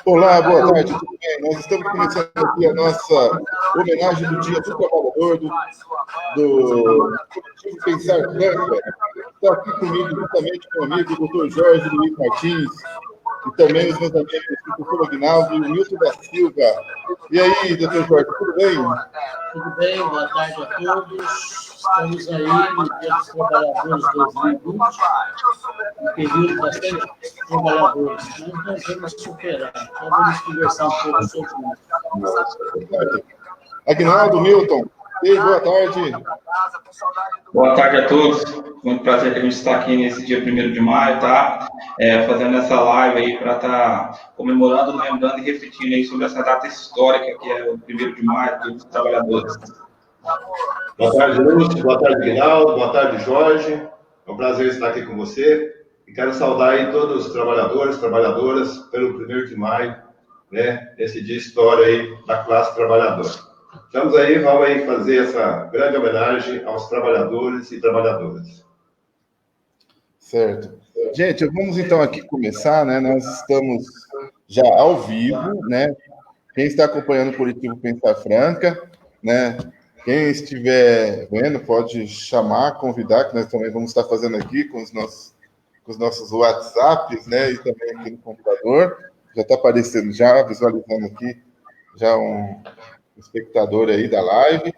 Olá, boa tarde, tudo bem? Nós estamos começando aqui a nossa homenagem do Dia do Trabalhador, do Coletivo Pensar Franca. Está aqui comigo, juntamente com o amigo Dr. Jorge Luiz Martins, e também os meus amigos, o professor Aguinaldo e o Milton da Silva. E aí, Dr. Jorge, tudo bem? Tudo bem, boa tarde a todos. Estamos aí no Dia dos Trabalhadores 2020, um período bastante trabalhadores, mas nós vamos superar. Só vamos conversar um pouco sobre isso. Aguinaldo, Milton, ei, boa tarde. Boa tarde a todos. Muito prazer que a gente está aqui nesse dia 1º de maio, tá? Fazendo essa live aí para estar comemorando, lembrando e refletindo aí sobre essa data histórica que é o 1º de maio, Dia dos Trabalhadores. Boa tarde, Lúcio. Boa tarde, Aguinaldo. Boa tarde, Jorge. É um prazer estar aqui com você. E quero saudar aí todos os trabalhadores, trabalhadoras, pelo 1º de maio, né? Esse dia histórico aí da classe trabalhadora. Vamos aí fazer essa grande homenagem aos trabalhadores e trabalhadoras. Certo. Gente, vamos então aqui começar, né? Nós estamos já ao vivo, né? Quem está acompanhando o Coletivo Pensar Franca, né? Quem estiver vendo pode chamar, convidar, que nós também vamos estar fazendo aqui com os nossos WhatsApps, né? E também aqui no computador. Já está aparecendo, já visualizando aqui, já um espectador aí da live.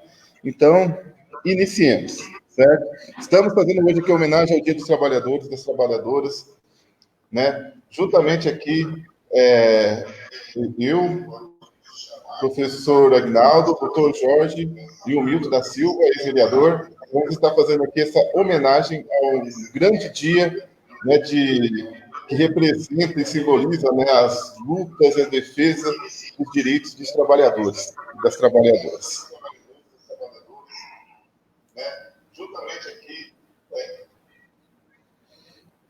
Então, iniciemos, certo? Estamos fazendo hoje aqui homenagem ao Dia dos Trabalhadores, das Trabalhadoras, né? Juntamente aqui, eu, professor Aguinaldo, doutor Jorge e o Milton da Silva, ex-vereador, vamos estar fazendo aqui essa homenagem ao grande dia, né, que representa e simboliza, né, as lutas e a defesa dos direitos dos trabalhadores e das trabalhadoras.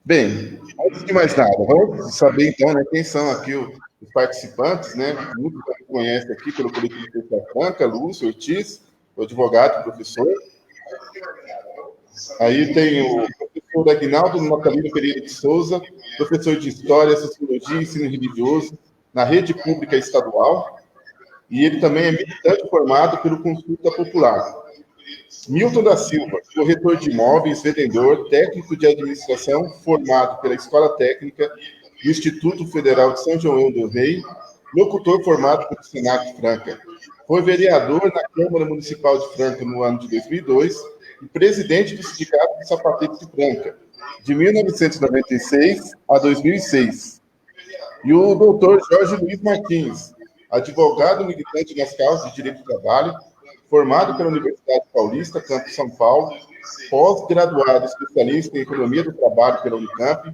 Bem, antes de mais nada, vamos saber então, né, quem são aqui os participantes, né? Muitos já me conhecem aqui pelo Coletivo Pensar Franca, Lúcio Ortiz, o advogado, professor. Aí tem o professor Aguinaldo Natalino Pereira de Souza, professor de História, Sociologia e Ensino Religioso na Rede Pública Estadual, e ele também é militante formado pelo Consulta Popular. Milton da Silva, corretor de imóveis, vendedor, técnico de administração, formado pela Escola Técnica do Instituto Federal de São João do Rei, locutor formado pelo Senac Franca. Foi vereador na Câmara Municipal de Franca no ano de 2002 e presidente do Sindicato de Sapateiros de Franca, de 1996 a 2006. E o doutor Jorge Luiz Martins, advogado militante nas causas de direito do trabalho, formado pela Universidade Paulista, Campus São Paulo, pós-graduado especialista em Economia do Trabalho pela Unicamp,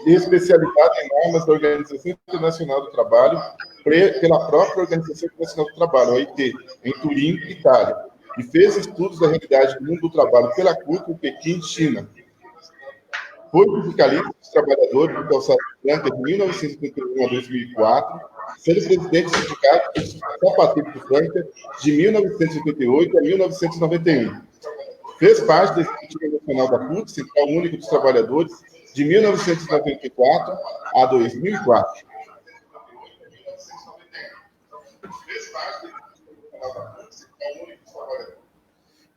e especializado em normas da Organização Internacional do Trabalho, pela própria Organização Internacional do Trabalho, OIT, em Turim, Itália, e fez estudos da realidade do mundo do trabalho pela CUT em Pequim, China. Foi sindicalista dos trabalhadores do Calçado Franca de 1951 a 2004, sendo presidente do Sindicato dos Sapateiros de Franca de 1988 a 1991. Fez parte da Executiva Nacional da CUT, Central Único dos Trabalhadores, de 1994 a 2004.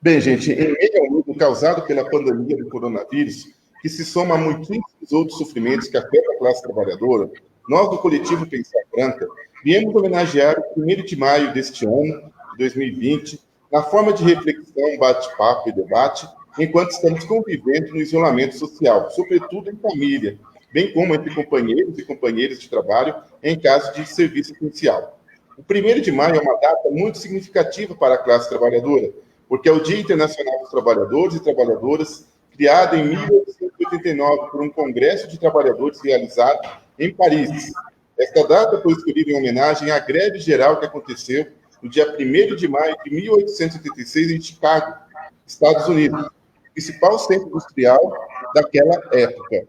Bem, gente, em meio ao luto causado pela pandemia do coronavírus, que se soma a muitíssimos outros sofrimentos que afetam a classe trabalhadora, nós do Coletivo Pensar Franca viemos homenagear o 1º de maio deste ano, 2020, na forma de reflexão, bate-papo e debate, enquanto estamos convivendo no isolamento social, sobretudo em família, bem como entre companheiros e companheiras de trabalho em caso de serviço essencial. O 1º de maio é uma data muito significativa para a classe trabalhadora, porque é o Dia Internacional dos Trabalhadores e Trabalhadoras, criado em 1889 por um congresso de trabalhadores realizado em Paris. Esta data foi escolhida em homenagem à greve geral que aconteceu no dia 1º de maio de 1886 em Chicago, Estados Unidos, principal centro industrial daquela época.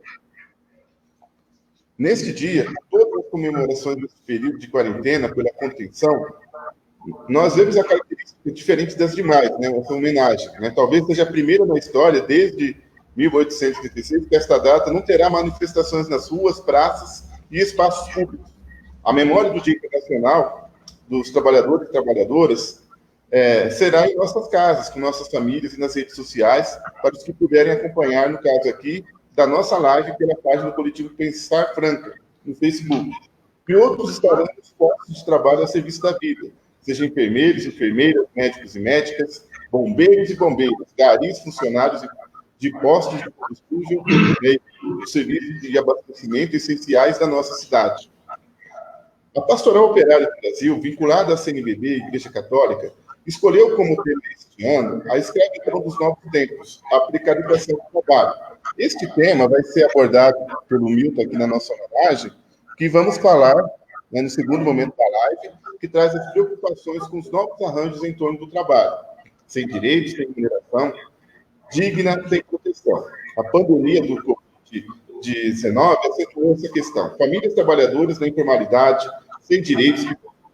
Neste dia, todas as comemorações desse período de quarentena pela contenção, nós vemos a característica diferente das demais, né? Essa homenagem, né? Talvez seja a primeira na história, desde 1836, que esta data não terá manifestações nas ruas, praças e espaços públicos. A memória do Dia Internacional dos Trabalhadores e Trabalhadoras será em nossas casas, com nossas famílias e nas redes sociais, para os que puderem acompanhar, no caso aqui, da nossa live pela página do coletivo Pensar Franca, no Facebook. E outros estarão nos postos de trabalho a serviço da vida, seja enfermeiros, enfermeiras, médicos e médicas, bombeiros e bombeiras, garis, funcionários de postos de combustível e serviços de abastecimento essenciais da nossa cidade. A Pastoral Operária do Brasil, vinculada à CNBB e Igreja Católica, escolheu como tema este ano a escravidão dos novos tempos, a precarização do trabalho. Este tema vai ser abordado pelo Milton aqui na nossa homenagem, que vamos falar, no segundo momento da live, que traz as preocupações com os novos arranjos em torno do trabalho, sem direitos, sem remuneração, digna, sem proteção. A pandemia do Covid-19 acentuou essa questão. Famílias trabalhadoras na informalidade, sem direitos,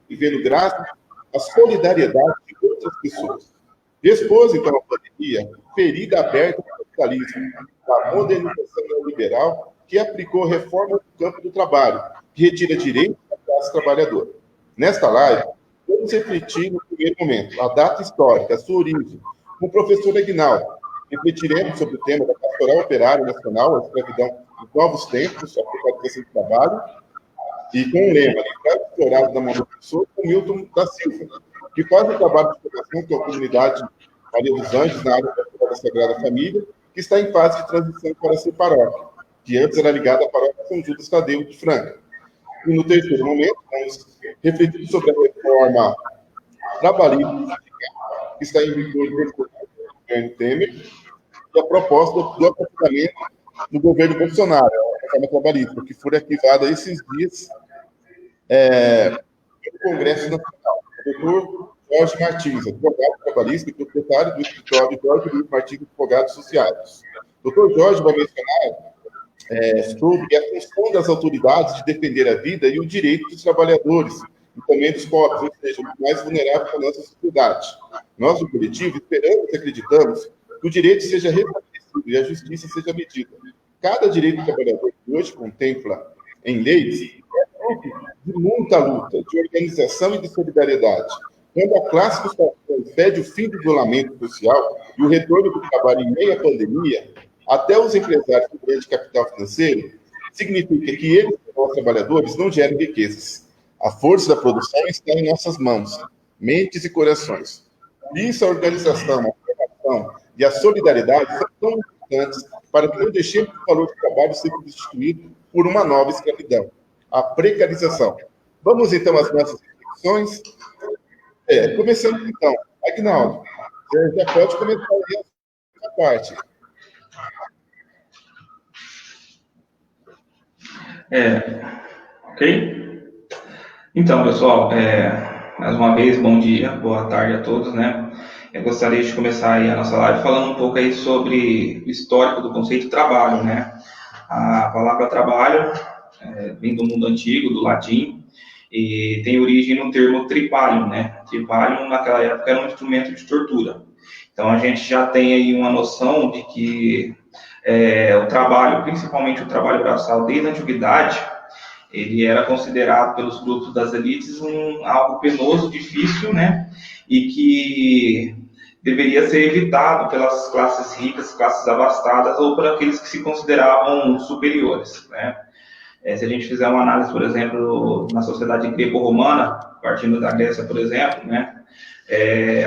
vivendo graças à solidariedade de outras pessoas. Expôs, então, a pandemia, ferida aberta do capitalismo, da modernização neoliberal, que aplicou reforma no campo do trabalho, que retira direitos da classe trabalhadora. Nesta live, vamos refletir no primeiro momento a data histórica, a sua origem, com o professor Aguinaldo. Refletiremos sobre o tema da Pastoral Operária Nacional, a escravidão dos novos tempos, a precarização do trabalho, e com o lema, explorado da mão do professor, com Milton da Silva, que faz o trabalho de formação com a comunidade Maria dos Anjos, na área da Sagrada Família, que está em fase de transição para ser paróquia, que antes era ligada à paróquia São Judas Tadeu de Franca. E no terceiro momento, vamos refletir sobre a reforma trabalhista, que está em vigor no governo Temer, e a proposta do aprofundamento do governo Bolsonaro, a reforma trabalhista, que foi arquivada esses dias no Congresso Nacional. O doutor Jorge Martins, advogado trabalhista e proprietário do escritório Jorge Luiz Martins Advogados Associados. O doutor Jorge vai mencionar sobre a função das autoridades de defender a vida e o direito dos trabalhadores, e também dos pobres, ou seja, os mais vulneráveis da nossa sociedade. Nós, do coletivo, esperamos e acreditamos que o direito seja restabelecido e a justiça seja medida. Cada direito do trabalhador que hoje contempla em leis é fruto de muita luta, de organização e de solidariedade. Quando a classe dos patrões pede o fim do isolamento social e o retorno do trabalho em meio à pandemia, até os empresários do grande capital financeiro, significa que eles, os trabalhadores, não geram riquezas. A força da produção está em nossas mãos, mentes e corações. Por isso, a organização, a formação e a solidariedade são tão importantes para que não deixemos o valor do trabalho ser substituído por uma nova escravidão, a precarização. Vamos, então, às nossas reflexões. Começando, então. Aguinaldo, você já pode começar aí a parte. Ok? Então, pessoal, mais uma vez, bom dia, boa tarde a todos, né? Eu gostaria de começar aí a nossa live falando um pouco aí sobre o histórico do conceito de trabalho, né? A palavra trabalho vem do mundo antigo, do latim, e tem origem no termo tripalium, né? Tripalium, naquela época, era um instrumento de tortura. Então, a gente já tem aí uma noção de que o trabalho, principalmente o trabalho braçal, desde a antiguidade, ele era considerado pelos grupos das elites algo penoso, difícil, né? E que deveria ser evitado pelas classes ricas, classes abastadas, ou por aqueles que se consideravam superiores, né? Se a gente fizer uma análise, por exemplo, na sociedade greco-romana, partindo da Grécia, por exemplo, né?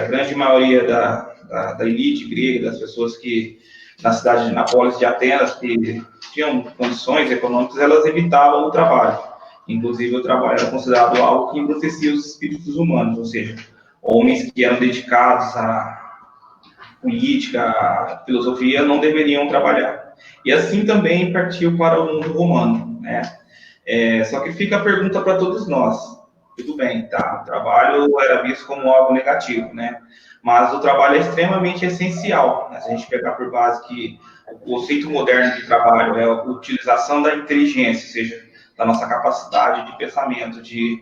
A grande maioria da elite grega, das pessoas que na polis de Atenas, que tinham condições econômicas, elas evitavam o trabalho. Inclusive, o trabalho era considerado algo que embrutecia os espíritos humanos, ou seja, homens que eram dedicados à política, à filosofia, não deveriam trabalhar. E assim também partiu para o mundo romano, né? Só que fica a pergunta para todos nós. Tudo bem, tá? O trabalho era visto como algo negativo, né? Mas o trabalho é extremamente essencial, né? Se a gente pegar por base que o conceito moderno de trabalho é a utilização da inteligência, ou seja, da nossa capacidade de pensamento, de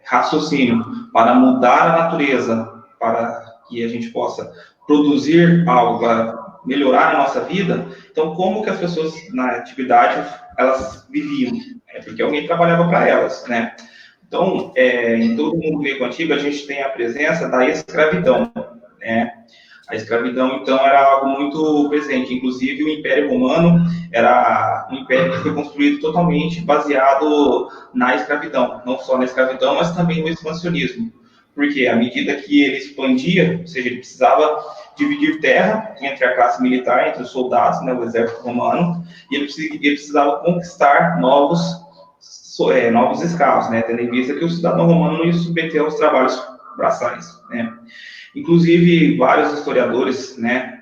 raciocínio, para mudar a natureza, para que a gente possa produzir algo, para melhorar a nossa vida, então como que as pessoas na atividade elas viviam? Porque alguém trabalhava para elas, né? Então, em todo mundo grego antigo, a gente tem a presença da escravidão, né? A escravidão, então, era algo muito presente. Inclusive, o Império Romano era um império que foi construído totalmente baseado na escravidão. Não só na escravidão, mas também no expansionismo. Porque à medida que ele expandia, ou seja, ele precisava dividir terra entre a classe militar, entre os soldados, né, o exército romano, e ele precisava conquistar novos escravos, né, tendo em vista que o cidadão romano não ia submeter aos trabalhos braçais, né. Inclusive, vários historiadores, né,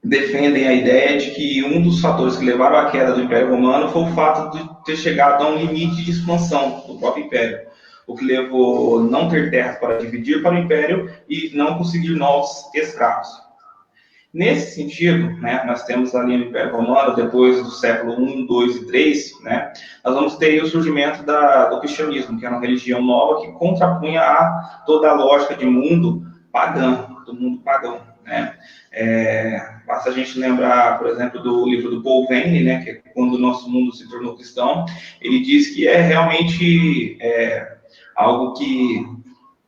defendem a ideia de que um dos fatores que levaram à queda do Império Romano foi o fato de ter chegado a um limite de expansão do próprio Império, o que levou a não ter terras para dividir para o Império e não conseguir novos escravos. Nesse sentido, né, nós temos ali no Império Romano, depois do século I, II e III, né, nós vamos ter o surgimento do cristianismo, que é uma religião nova que contrapunha a toda a lógica de mundo pagão, do mundo pagão, né. Basta a gente lembrar, por exemplo, do livro do Paul Venn, né, que é quando o nosso mundo se tornou cristão. Ele diz que é realmente algo que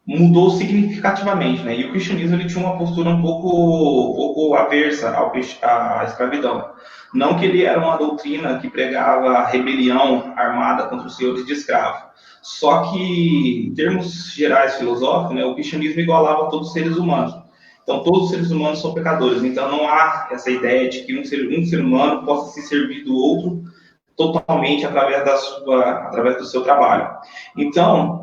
mudou significativamente, né? E o cristianismo ele tinha uma postura um pouco aversa à escravidão. Não que ele era uma doutrina que pregava rebelião armada contra os senhores de escravo. Só que, em termos gerais filosóficos, né, o cristianismo igualava todos os seres humanos. Então, todos os seres humanos são pecadores. Então, não há essa ideia de que um ser humano possa se servir do outro totalmente através do seu trabalho. Então,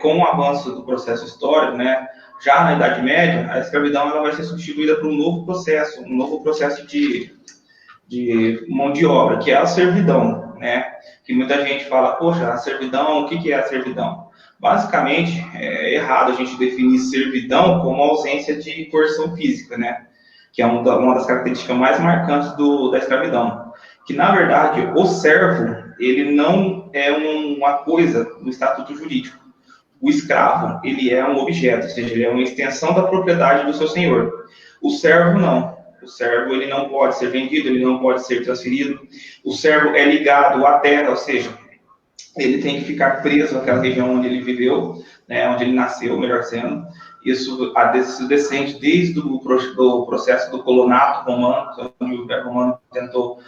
com o avanço do processo histórico, né, já na Idade Média, a escravidão ela vai ser substituída por um novo processo de mão de obra, que é a servidão, né? Que muita gente fala, poxa, a servidão, o que é a servidão? Basicamente, é errado a gente definir servidão como ausência de coerção física, né? Que é uma das características mais marcantes da escravidão. Que, na verdade, o servo, ele não é uma coisa no estatuto jurídico. O escravo, ele é um objeto, ou seja, ele é uma extensão da propriedade do seu senhor. O servo, não. O servo, ele não pode ser vendido, ele não pode ser transferido. O servo é ligado à terra, ou seja, ele tem que ficar preso àquela região onde ele viveu, né, onde ele nasceu, melhor sendo. Isso descende desde o processo do colonato romano, onde o Império Romano tentou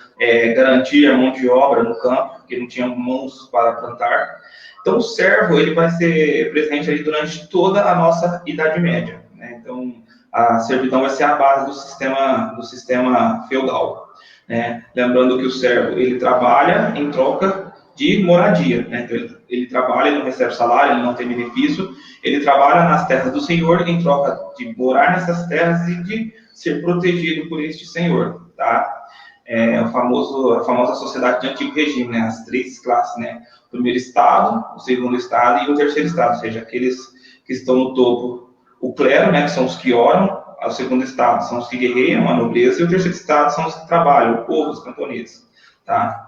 garantir a mão de obra no campo, porque não tinha mãos para plantar. Então, o servo ele vai ser presente ali durante toda a nossa Idade Média, né? Então, a servidão vai ser a base do sistema feudal, né? Lembrando que o servo ele trabalha em troca de moradia, né? Então, ele trabalha, ele não recebe salário, ele não tem benefício, ele trabalha nas terras do Senhor em troca de morar nessas terras e de ser protegido por este Senhor, tá? A famosa sociedade de antigo regime, né? As três classes, né? O primeiro estado, o segundo estado e o terceiro estado, ou seja, aqueles que estão no topo, o clero, né? Que são os que oram, o segundo estado são os que guerreiam, a nobreza, e o terceiro estado são os que trabalham, o povo, os camponeses, tá?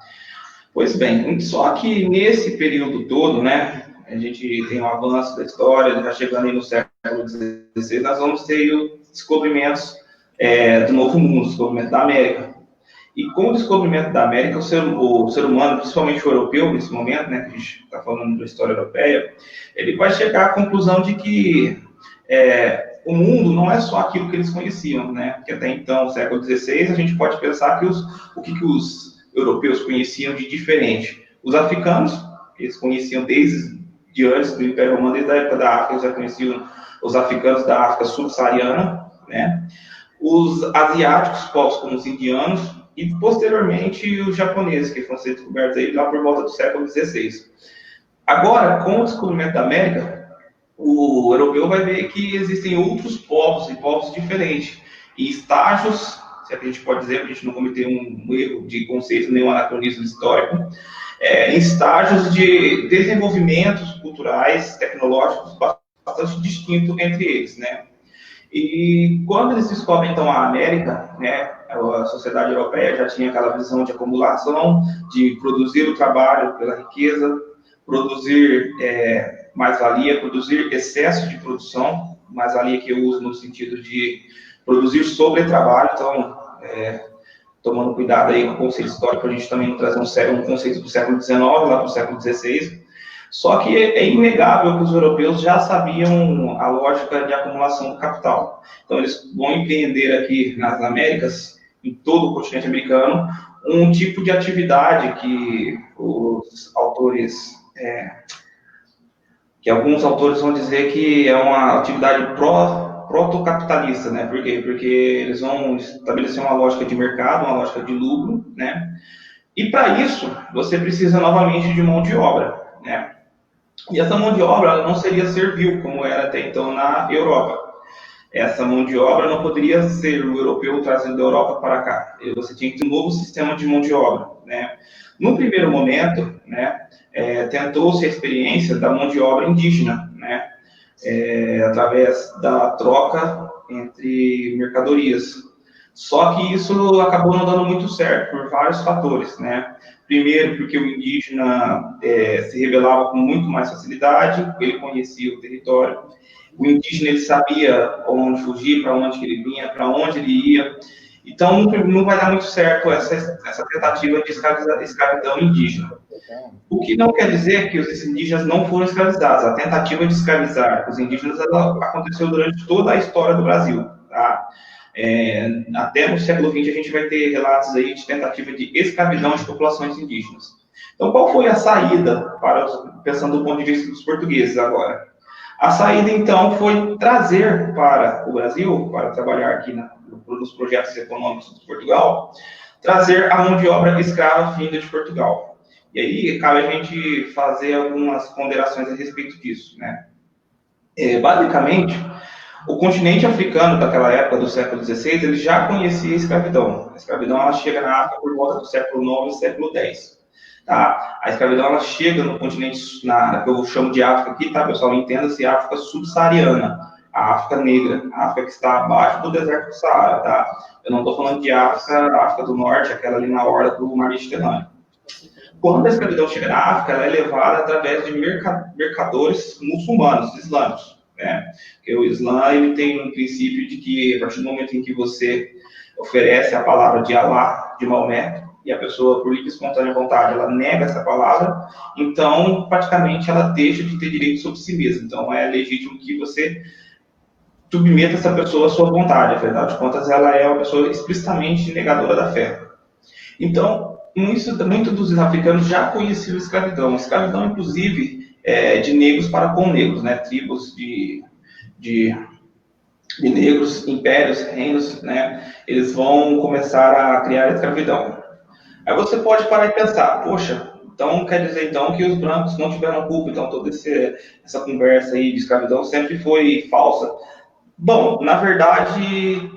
Pois bem, só que nesse período todo, né, a gente tem um avanço da história, já chegando aí no século XVI, nós vamos ter os descobrimentos do Novo Mundo, o descobrimento da América. E com o descobrimento da América, o ser humano, principalmente o europeu, nesse momento, né, que a gente está falando da história europeia, ele vai chegar à conclusão de que o mundo não é só aquilo que eles conheciam, né, porque até então, no século XVI, a gente pode pensar que o que os europeus conheciam de diferente. Os africanos, eles conheciam desde antes do Império Romano, desde a época da África, eles já conheciam os africanos da África subsaariana, né? Os asiáticos, povos como os indianos, e posteriormente os japoneses, que foram ser descobertos aí lá por volta do século XVI. Agora, com o descobrimento da América, o europeu vai ver que existem outros povos, e povos diferentes, e estágios, se a gente pode dizer, para a gente não cometer um erro de conceito, nenhum anacronismo histórico, em estágios de desenvolvimentos culturais, tecnológicos, bastante distintos entre eles, né? E quando eles descobrem, então, a América, né, a sociedade europeia já tinha aquela visão de acumulação, de produzir o trabalho pela riqueza, produzir mais-valia, produzir excesso de produção, mais-valia que eu uso no sentido de produzir sobre trabalho. Então, tomando cuidado aí com o conceito histórico, a gente também não trazer um conceito do século XIX, lá do século XVI. Só que é inegável que os europeus já sabiam a lógica de acumulação do capital. Então, eles vão empreender aqui nas Américas, em todo o continente americano, um tipo de atividade que os autores, que alguns autores vão dizer que é uma atividade protocapitalista, né? Por quê? Porque eles vão estabelecer uma lógica de mercado, uma lógica de lucro, né? E para isso, você precisa novamente de mão de obra, né? E essa mão de obra ela não seria servil, como era até então na Europa. Essa mão de obra não poderia ser o europeu trazendo da Europa para cá. Você tinha que ter um novo sistema de mão de obra, né? No primeiro momento, né, tentou-se a experiência da mão de obra indígena, né, através da troca entre mercadorias. Só que isso acabou não dando muito certo por vários fatores, né? Primeiro, porque o indígena se rebelava com muito mais facilidade, ele conhecia o território. O indígena ele sabia onde fugir, para onde ele vinha, para onde ele ia. Então, não vai dar muito certo essa tentativa de escravidão indígena. O que não quer dizer que os indígenas não foram escravizados. A tentativa de escravizar os indígenas ela aconteceu durante toda a história do Brasil. Tá? Até no século XX a gente vai ter relatos aí de tentativa de escravidão de populações indígenas. Então, qual foi a saída, pensando do ponto de vista dos portugueses agora? A saída, então, foi trazer para o Brasil, para trabalhar aqui nos projetos econômicos de Portugal, trazer a mão de obra escrava vinda de Portugal. E aí, cabe a gente fazer algumas ponderações a respeito disso, né? Basicamente, o continente africano daquela época, do século XVI, ele já conhecia a escravidão. A escravidão ela chega na África por volta do século IX e século X. Tá? A escravidão ela chega no continente, que eu chamo de África aqui, tá, pessoal? Entenda-se África subsaariana, a África negra, a África que está abaixo do deserto do Saara, tá? Eu não estou falando de África do Norte, aquela ali na orla do Mar Mediterrâneo. Quando a escravidão chega na África, ela é levada através de mercadores muçulmanos, islâmicos, né? Porque o Islã ele tem um princípio de que, a partir do momento em que você oferece a palavra de Alá, de Maomé, e a pessoa, por livre e espontânea vontade, ela nega essa palavra, então, praticamente, ela deixa de ter direito sobre si mesma. Então, é legítimo que você submeta essa pessoa à sua vontade. Afinal de contas, ela é uma pessoa explicitamente negadora da fé. Então, muito dos africanos já conheciam a escravidão. A escravidão, inclusive, de negros para com negros, né? Tribos de negros, impérios, reinos, né? Eles vão começar a criar a escravidão. Aí você pode parar e pensar, poxa, então quer dizer então que os brancos não tiveram culpa, então toda essa conversa aí de escravidão sempre foi falsa. Bom, na verdade,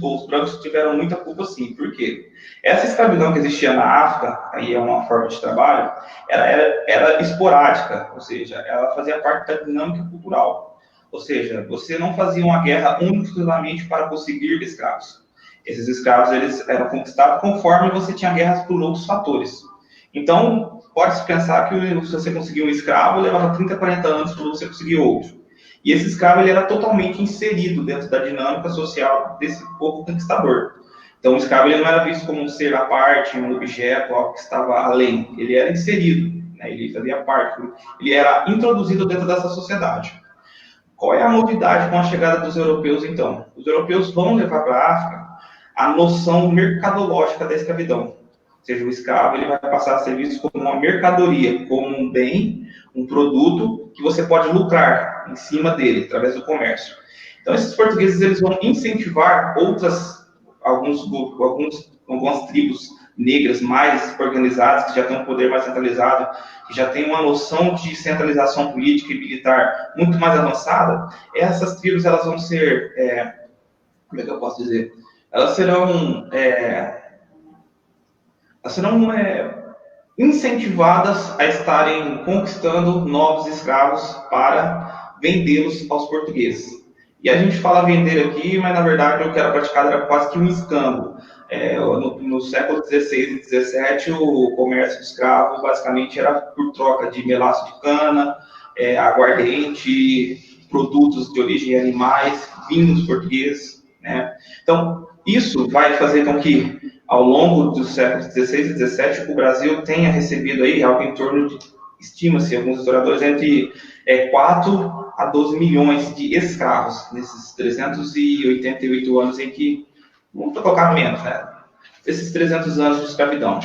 os brancos tiveram muita culpa sim. Por quê? Essa escravidão que existia na África, aí é uma forma de trabalho, era esporádica, ou seja, ela fazia parte da dinâmica cultural. Ou seja, você não fazia uma guerra exclusivamente para conseguir escravos. Esses escravos eles eram conquistados conforme você tinha guerras por outros fatores. Então, pode-se pensar que se você conseguir um escravo, levava 30, 40 anos para você conseguir outro. E esse escravo ele era totalmente inserido dentro da dinâmica social desse povo conquistador. Então, o escravo ele não era visto como um ser à parte, um objeto, algo que estava além. Ele era inserido, né? Ele fazia parte, ele era introduzido dentro dessa sociedade. Qual é a novidade com a chegada dos europeus, então? Os europeus vão levar para a África a noção mercadológica da escravidão. Ou seja, o escravo ele vai passar a ser visto como uma mercadoria, como um bem, um produto que você pode lucrar em cima dele, através do comércio. Então, esses portugueses eles vão incentivar algumas tribos negras mais organizadas, que já têm um poder mais centralizado, que já têm uma noção de centralização política e militar muito mais avançada. Essas tribos elas vão ser, como é que eu posso dizer? Elas serão incentivadas a estarem conquistando novos escravos para vendê-los aos portugueses. E a gente fala vender aqui, mas na verdade o que era praticado era quase que um escambo. No século XVI e XVII, o comércio de escravos basicamente era por troca de melaço de cana, aguardente, produtos de origem animais, vinhos portugueses, né? Então, Isso vai fazer com que, ao longo dos séculos XVI e XVII, o Brasil tenha recebido aí algo em torno de, estima-se, alguns historiadores, entre 4 a 12 milhões de escravos, nesses 388 anos em que, vamos colocar menos, né? Esses 300 anos de escravidão.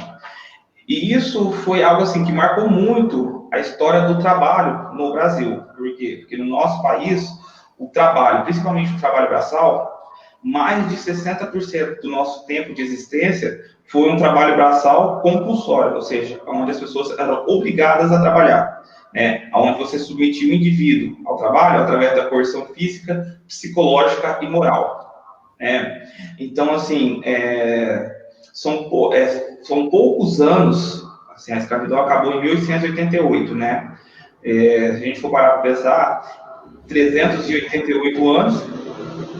E isso foi algo assim que marcou muito a história do trabalho no Brasil. Por quê? Porque no nosso país, o trabalho, principalmente o trabalho braçal, mais de 60% do nosso tempo de existência foi um trabalho braçal compulsório, ou seja, onde as pessoas eram obrigadas a trabalhar, né? Onde você submetia o indivíduo ao trabalho através da coerção física, psicológica e moral, né? Então, assim, são poucos anos, assim, a escravidão acabou em 1888, né? Se a gente for parar para pensar, 388 anos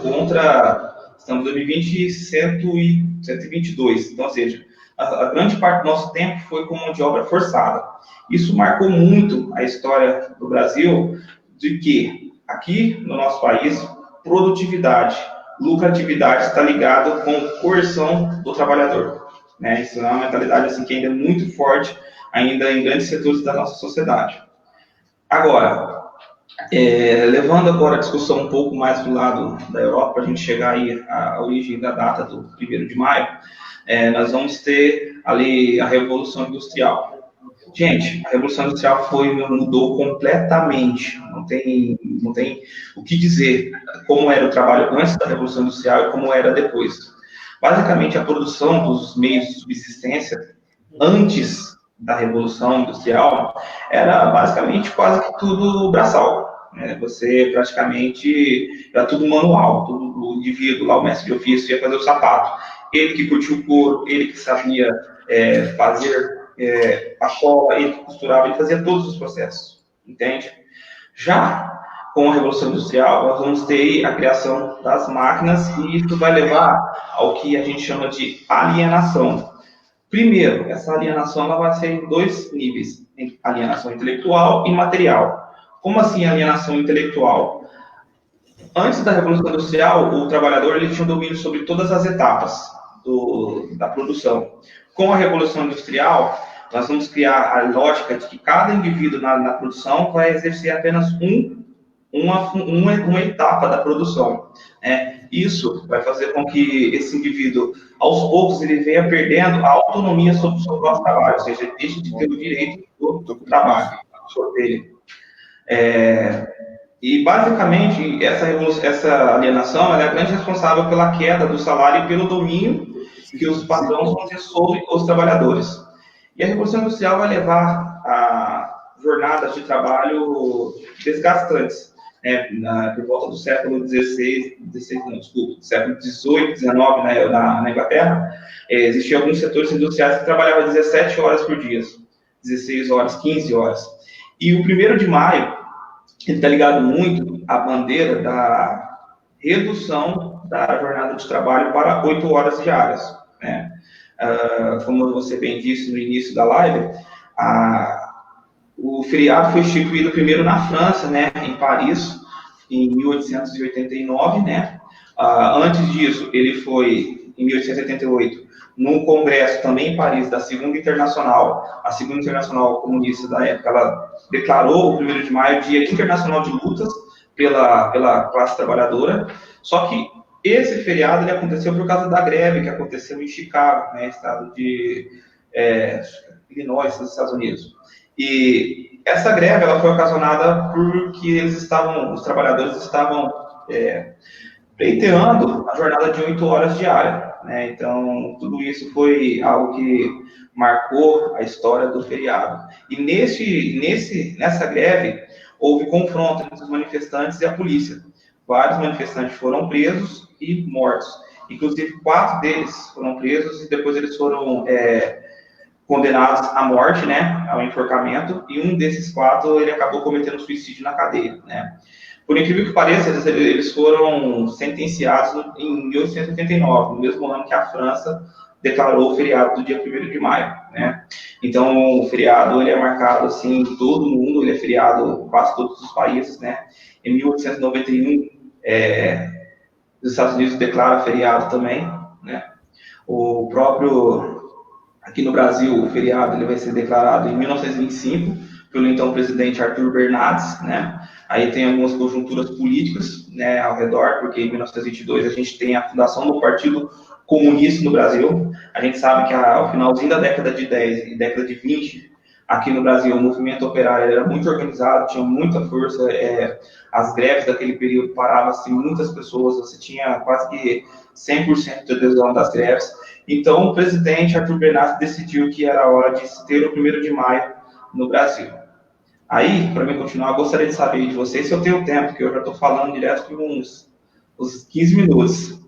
contra, estamos em 2020, 122. Então, ou seja, a grande parte do nosso tempo foi com mão de obra forçada. Isso marcou muito a história do Brasil, de que aqui no nosso país, produtividade, lucratividade está ligado com coerção do trabalhador, né? Isso é uma mentalidade assim, que ainda é muito forte, ainda em grandes setores da nossa sociedade. Agora, levando agora a discussão um pouco mais do lado da Europa, para a gente chegar aí à origem da data do 1º de maio, nós vamos ter ali a Revolução Industrial. Gente, a Revolução Industrial mudou completamente, não tem o que dizer como era o trabalho antes da Revolução Industrial e como era depois. Basicamente, a produção dos meios de subsistência antes da Revolução Industrial era basicamente quase que tudo braçal. Você praticamente era tudo manual, tudo o indivíduo lá, o mestre de ofício, ia fazer o sapato. Ele que curtia o couro, ele que sabia fazer a cola, ele que costurava, ele fazia todos os processos, entende? Já com a Revolução Industrial, nós vamos ter a criação das máquinas e isso vai levar ao que a gente chama de alienação. Primeiro, essa alienação ela vai ser em 2 níveis, alienação intelectual e material. Como assim alienação intelectual? Antes da Revolução Industrial, o trabalhador ele tinha um domínio sobre todas as etapas da produção. Com a Revolução Industrial, nós vamos criar a lógica de que cada indivíduo na produção vai exercer apenas uma etapa da produção. Isso vai fazer com que esse indivíduo, aos poucos, ele venha perdendo a autonomia sobre o seu próprio trabalho, ou seja, ele deixa de ter o direito do trabalho dele. E, basicamente, essa alienação ela é a grande responsável pela queda do salário e pelo domínio que os patrões vão ter sobre os trabalhadores. E a Revolução Industrial vai levar a jornadas de trabalho desgastantes. Por volta do século século XVIII, XIX, na Inglaterra, existiam alguns setores industriais que trabalhavam 17 horas por dia, 16 horas, 15 horas. E o 1º de maio, ele está ligado muito à bandeira da redução da jornada de trabalho para 8 horas diárias. Como você bem disse no início da live, o feriado foi instituído primeiro na França, em Paris, em 1889, antes disso, ele foi, em 1888, num congresso também em Paris, da Segunda Internacional. A Segunda Internacional Comunista da época, ela declarou o 1º de maio Dia Internacional de Lutas pela classe trabalhadora, só que esse feriado ele aconteceu por causa da greve que aconteceu em Chicago, estado de Illinois, nos Estados Unidos. E essa greve ela foi ocasionada porque os trabalhadores estavam pleiteando a jornada de 8 horas diária. Então, tudo isso foi algo que marcou a história do feriado. E nessa greve, houve confronto entre os manifestantes e a polícia. Vários manifestantes foram presos e mortos. Inclusive, 4 deles foram presos e depois eles foram condenados à morte, ao enforcamento, e um desses 4 ele acabou cometendo suicídio na cadeia. Por incrível que pareça, eles foram sentenciados em 1889, no mesmo ano que a França declarou o feriado do dia 1º de maio. Então, o feriado ele é marcado assim, em todo o mundo, ele é feriado em quase todos os países. Em 1891, os Estados Unidos declaram feriado também. né? O próprio, aqui no Brasil, o feriado ele vai ser declarado em 1925 pelo então presidente Arthur Bernardes, né? Aí tem algumas conjunturas políticas, né, ao redor, porque em 1922 a gente tem a fundação do Partido Comunista no Brasil. A gente sabe que ao finalzinho da década de 10 e década de 20, aqui no Brasil, o movimento operário era muito organizado, tinha muita força, as greves daquele período paravam-se muitas pessoas, você tinha quase que 100% de adesão das greves. Então, o presidente Arthur Bernardes decidiu que era hora de se ter o 1º de maio no Brasil. Aí, para mim continuar, eu gostaria de saber de vocês se eu tenho tempo, porque eu já estou falando direto por uns 15 minutos.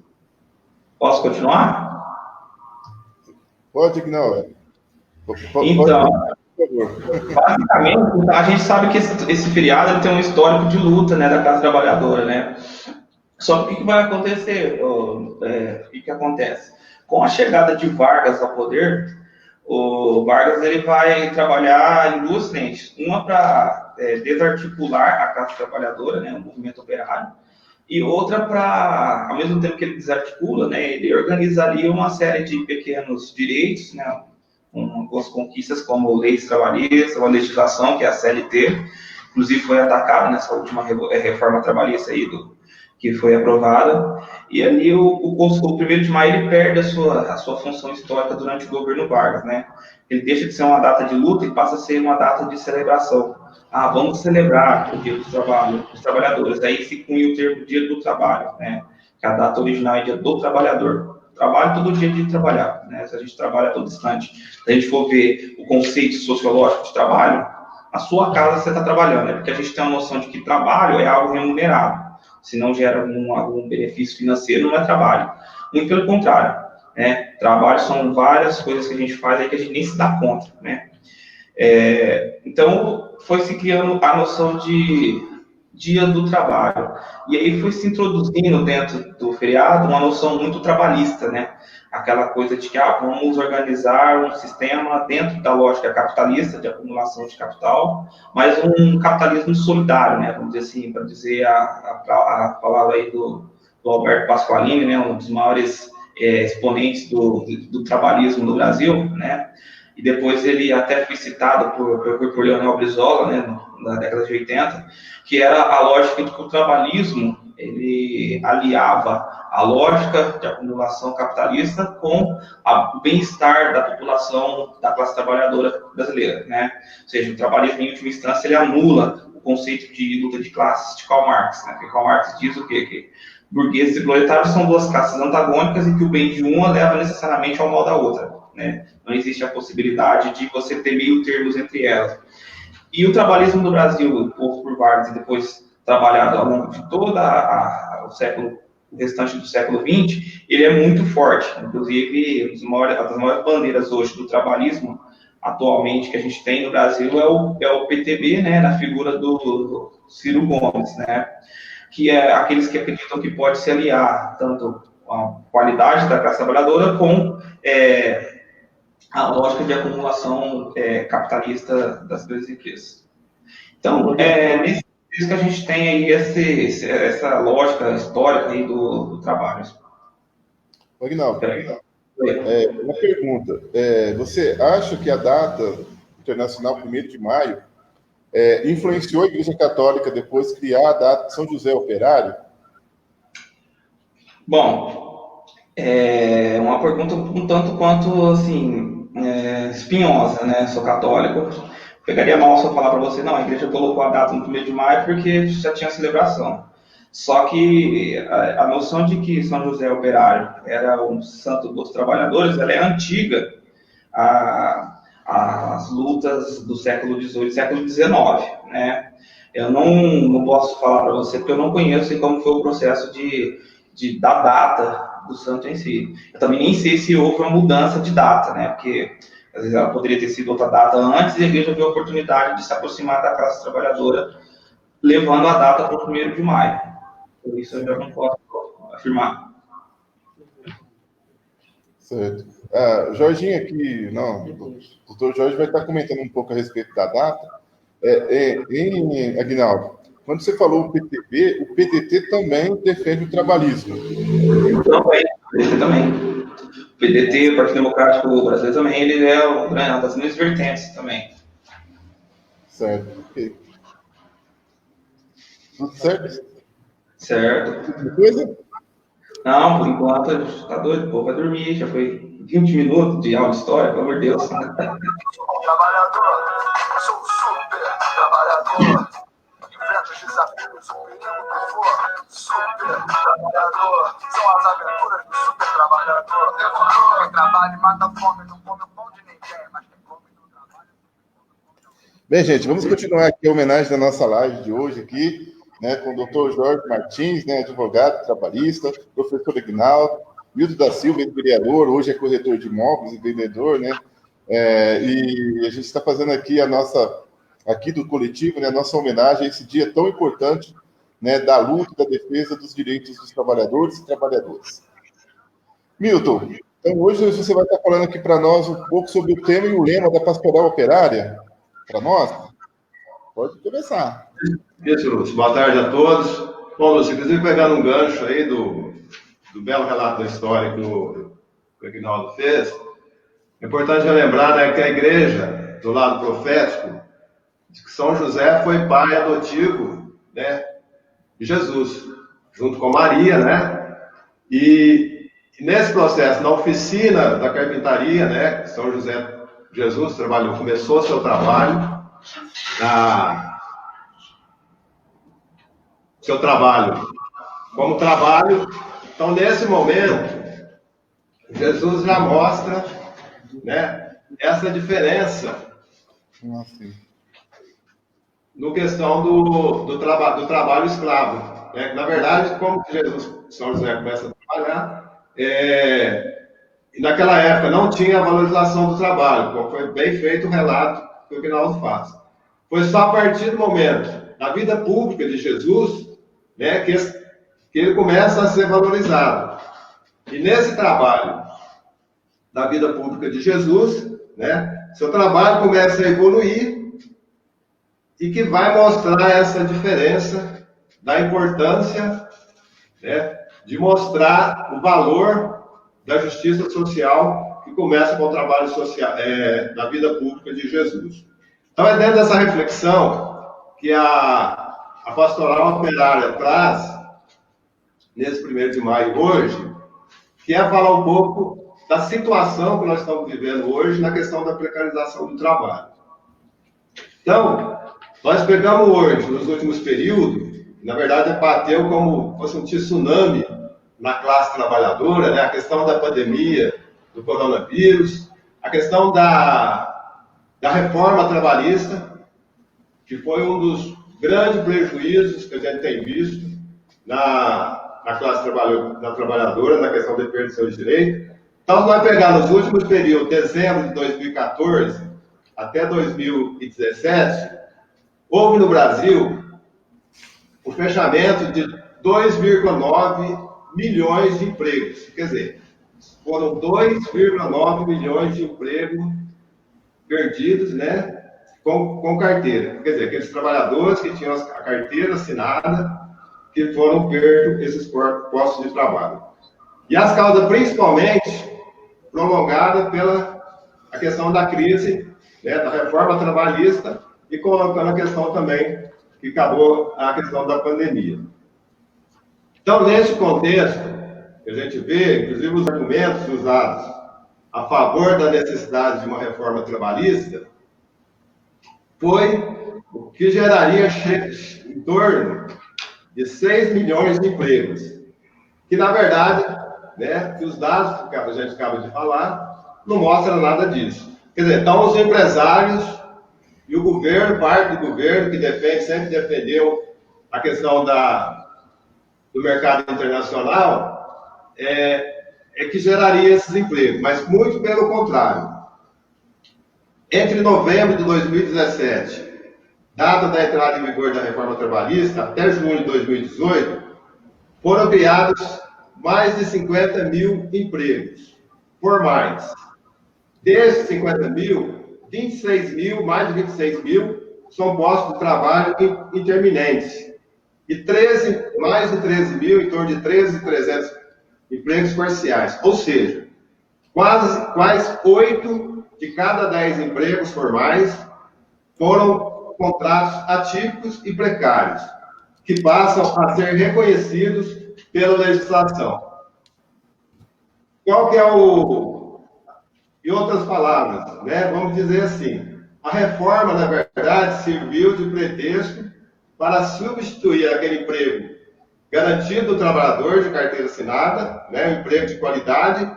Posso continuar? Pode, Aguinaldo. Então, basicamente, a gente sabe que esse feriado ele tem um histórico de luta, né, da classe trabalhadora, né? Só que o que vai acontecer? O que acontece? Com a chegada de Vargas ao poder, o Vargas ele vai trabalhar em duas frentes. Uma para desarticular a classe trabalhadora, né, o movimento operário, e outra para, ao mesmo tempo que ele desarticula, né, ele organizaria uma série de pequenos direitos, né, algumas conquistas como leis trabalhistas, uma legislação que é a CLT, inclusive foi atacada nessa última reforma trabalhista aí que foi aprovada, e ali o 1º de maio ele perde a sua função histórica durante o governo Vargas, né? Ele deixa de ser uma data de luta e passa a ser uma data de celebração. Ah, vamos celebrar o Dia do Trabalho, dos trabalhadores. Aí se cunha o termo Dia do Trabalho, né? Que a data original é Dia do Trabalhador. Trabalho todo dia de trabalhar, né? Se a gente trabalha todo instante. Se a gente for ver o conceito sociológico de trabalho, na sua casa você está trabalhando, né? Porque a gente tem a noção de que trabalho é algo remunerado. Se não gera algum benefício financeiro, não é trabalho. Muito pelo contrário, né? Trabalho são várias coisas que a gente faz aí que a gente nem se dá conta, né? Então, foi se criando a noção de Dia do Trabalho. E aí foi se introduzindo dentro do feriado uma noção muito trabalhista, né? Aquela coisa de que vamos organizar um sistema dentro da lógica capitalista, de acumulação de capital, mas um capitalismo solidário, né? Vamos dizer assim, para dizer a palavra aí do Alberto Pasqualini, né? Um dos maiores exponentes do trabalhismo no Brasil, né? E depois ele até foi citado por Leonel Brizola, né? Na década de 80, que era a lógica de que o trabalhismo ele aliava a lógica de acumulação capitalista com o bem-estar da população, da classe trabalhadora brasileira, né? Ou seja, o trabalhismo, em última instância, ele anula o conceito de luta de classes de Karl Marx, né? Porque Karl Marx diz o quê? Que burgueses e proletários são duas classes antagônicas e que o bem de uma leva necessariamente ao mal da outra, né? Não existe a possibilidade de você ter meio termos entre elas. E o trabalhismo do Brasil, posto por Vargas e depois trabalhado ao longo de todo o restante do século XX, ele é muito forte. Inclusive, uma das maiores bandeiras hoje do trabalhismo, atualmente, que a gente tem no Brasil, é o PTB, né, na figura do Ciro Gomes, né, que é aqueles que acreditam que pode se aliar tanto a qualidade da classe trabalhadora com a lógica de acumulação capitalista das grandes empresas. Então, nesse que a gente tem aí essa lógica histórica aí do trabalho. Aguinaldo, uma pergunta. Você acha que a data internacional 1º de maio influenciou a Igreja Católica depois de criar a data de São José Operário? Bom, é uma pergunta um tanto quanto, assim, espinhosa, né? Sou católico. Pegaria mal se eu falar para você, não, a igreja colocou a data no 1º de maio porque já tinha celebração. Só que a noção de que São José Operário era um santo dos trabalhadores, ela é antiga às lutas do século XVIII e século XIX, né? Eu não posso falar para você porque eu não conheço como foi o processo da data do santo em si. Eu também nem sei se houve uma mudança de data, né? Porque às vezes ela poderia ter sido outra data antes e a igreja viu a oportunidade de se aproximar da classe trabalhadora, levando a data para o 1º de maio. Por isso eu já não posso afirmar. Certo. Jorginho aqui, o doutor Jorge vai estar comentando um pouco a respeito da data. Aguinaldo, quando você falou o PTB, o PDT também defende o trabalhismo. Também. PDT, o Partido Democrático Brasileiro também, ele é uma das mesmas vertentes também. Certo, ok. Tudo certo? Certo. Alguma coisa? Não, por enquanto, tá doido, pô, vai dormir, já foi 20 minutos de aula de história, pelo amor de Deus. Trabalhador, sou super trabalhador, enfrento os desafios, o perigo que for, super trabalhador, são as aventuras do super trabalhador. Demorou, quem trabalha e mata a fome, não come o pão de ninguém, mas quem come não trabalha. Bem, gente, vamos continuar aqui a homenagem da nossa live de hoje aqui, né, com o Dr. Jorge Martins, né, advogado trabalhista, professor Ignaldo, Milton da Silva, vereador, hoje é corretor de imóveis e vendedor, né, e a gente está fazendo aqui aqui do coletivo, né, a nossa homenagem a esse dia tão importante, né, da luta, da defesa dos direitos dos trabalhadores e trabalhadoras. Milton, então hoje você vai estar falando aqui para nós um pouco sobre o tema e o lema da Pastoral Operária, para nós? Pode começar. Isso, Lúcio. Boa tarde a todos. Bom, Lúcio, inclusive pegando um gancho aí do belo relato da história que o Ignaldo fez, é importante relembrar, né, que a igreja, do lado profético, diz que São José foi pai adotivo, né, de Jesus, junto com Maria, né, e nesse processo, na oficina da carpintaria, né, São José, Jesus começou seu trabalho, como trabalho. Então, nesse momento, Jesus já mostra, né, essa diferença no questão do trabalho escravo. Né? Na verdade, como São José começa a trabalhar, e naquela época não tinha a valorização do trabalho, como foi bem feito o relato que o Ignaldo faz. Foi só a partir do momento da vida pública de Jesus, né, que ele começa a ser valorizado. E nesse trabalho da vida pública de Jesus, né, seu trabalho começa a evoluir e que vai mostrar essa diferença da importância, né, de mostrar o valor da justiça social que começa com o trabalho social, da vida pública de Jesus. Então, é dentro dessa reflexão que a Pastoral Operária traz, nesse 1º de maio hoje, que é falar um pouco da situação que nós estamos vivendo hoje na questão da precarização do trabalho. Então, nós pegamos hoje, nos últimos períodos, na verdade, bateu como fosse um tsunami na classe trabalhadora, né? A questão da pandemia, do coronavírus, a questão da reforma trabalhista, que foi um dos grandes prejuízos que a gente tem visto na classe trabalhadora, na questão de perda de seus direitos. Então, se nós pegarmos os últimos períodos, dezembro de 2014 até 2017, houve no Brasil o fechamento de 2,9 milhões de empregos. Quer dizer, foram 2,9 milhões de empregos perdidos, né, com carteira. Quer dizer, aqueles trabalhadores que tinham a carteira assinada, que foram perdidos esses postos de trabalho. E as causas, principalmente, prolongadas pela a questão da crise, né, da reforma trabalhista, e colocando a questão também, que acabou a questão da pandemia. Então, nesse contexto, a gente vê, inclusive, os argumentos usados a favor da necessidade de uma reforma trabalhista, foi o que geraria em torno de 6 milhões de empregos. Que, na verdade, né, que os dados que a gente acaba de falar não mostram nada disso. Quer dizer, então os empresários e o governo, parte do governo, que sempre defendeu a questão do mercado internacional, é que geraria esses empregos, mas muito pelo contrário. Entre novembro de 2017, data da entrada em vigor da reforma trabalhista, até junho de 2018, foram criados mais de 50 mil empregos formais. Desses 50 mil, 26 mil, mais de 26 mil, são postos de trabalho interminentes. E mais de 13 mil, em torno de 13.300 empregos parciais. Ou seja, quais 8 de cada 10 empregos formais foram contratos atípicos e precários, que passam a ser reconhecidos pela legislação. Qual que é o... Em outras palavras, né, vamos dizer assim, a reforma, na verdade, serviu de pretexto para substituir aquele emprego garantido do trabalhador de carteira assinada, né, um emprego de qualidade,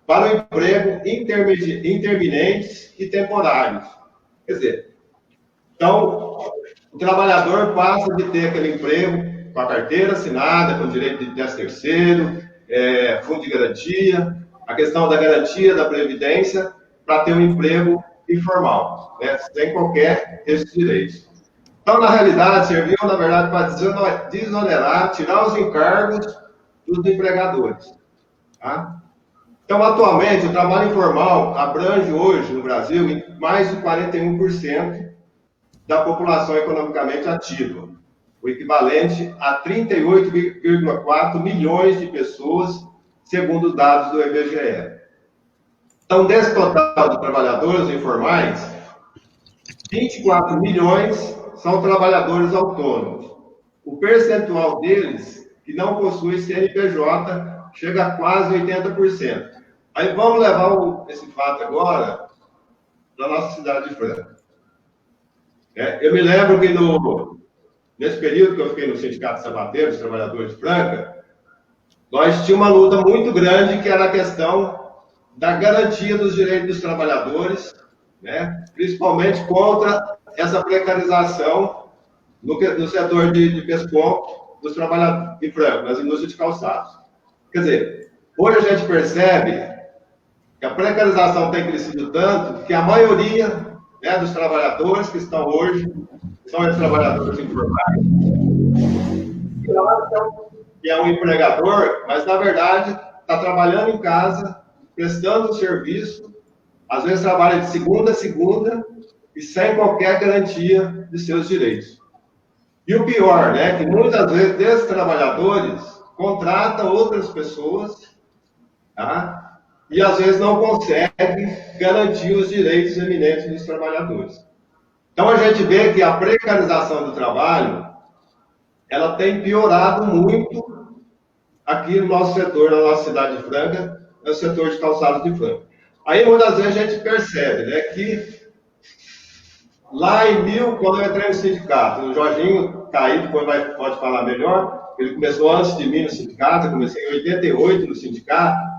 para o emprego intermitentes e temporários. Quer dizer, então, o trabalhador passa de ter aquele emprego com a carteira assinada, com direito de 13º, fundo de garantia, a questão da garantia da previdência, para ter um emprego informal, né, sem qualquer desses direitos. Então, na realidade, serviu, na verdade, para desonerar, tirar os encargos dos empregadores. Tá? Então, atualmente, o trabalho informal abrange hoje, no Brasil, mais de 41% da população economicamente ativa, o equivalente a 38,4 milhões de pessoas, segundo os dados do IBGE. Então, desse total de trabalhadores informais, 24 milhões são trabalhadores autônomos. O percentual deles, que não possui CNPJ, chega a quase 80%. Aí vamos levar esse fato agora para a nossa cidade de Franca. Eu me lembro que nesse período que eu fiquei no Sindicato Sabateiro, dos Trabalhadores de Franca, nós tínhamos uma luta muito grande, que era a questão da garantia dos direitos dos trabalhadores, né, principalmente contra essa precarização no setor de pescom dos trabalhadores de Franca, nas indústrias de calçados. Quer dizer, hoje a gente percebe que a precarização tem crescido tanto que a maioria, né, dos trabalhadores que estão hoje são os trabalhadores informais, que é um empregador, mas na verdade está trabalhando em casa, prestando um serviço, às vezes trabalha de segunda a segunda e sem qualquer garantia de seus direitos. E o pior, né, que muitas vezes esses trabalhadores contratam outras pessoas, tá? E às vezes não conseguem garantir os direitos eminentes dos trabalhadores. Então a gente vê que a precarização do trabalho, ela tem piorado muito aqui no nosso setor, na nossa cidade de Franca, no setor de calçados de Franca. Aí muitas vezes a gente percebe, né, que lá quando eu entrei no sindicato, o Jorginho Caí, depois pode falar melhor, ele começou antes de mim no sindicato, eu comecei em 88 no sindicato,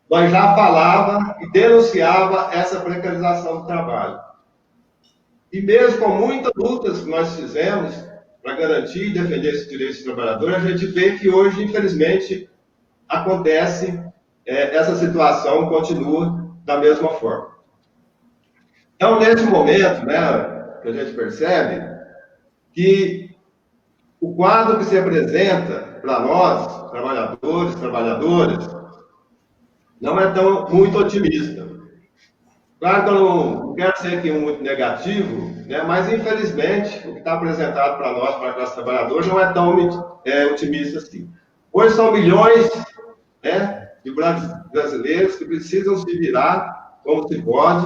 nós já falava e denunciava essa precarização do trabalho. E mesmo com muitas lutas que nós fizemos para garantir e defender esses direitos dos trabalhadores, a gente vê que hoje, infelizmente, acontece, essa situação continua da mesma forma. Então, nesse momento, né, que a gente percebe que o quadro que se apresenta para nós, trabalhadores, trabalhadoras, não é muito otimista. Claro que eu não quero ser aqui muito negativo, né, mas infelizmente o que está apresentado para nós, para a classe trabalhadora, não é tão otimista assim. Hoje são milhões, né, de brasileiros que precisam se virar como se pode.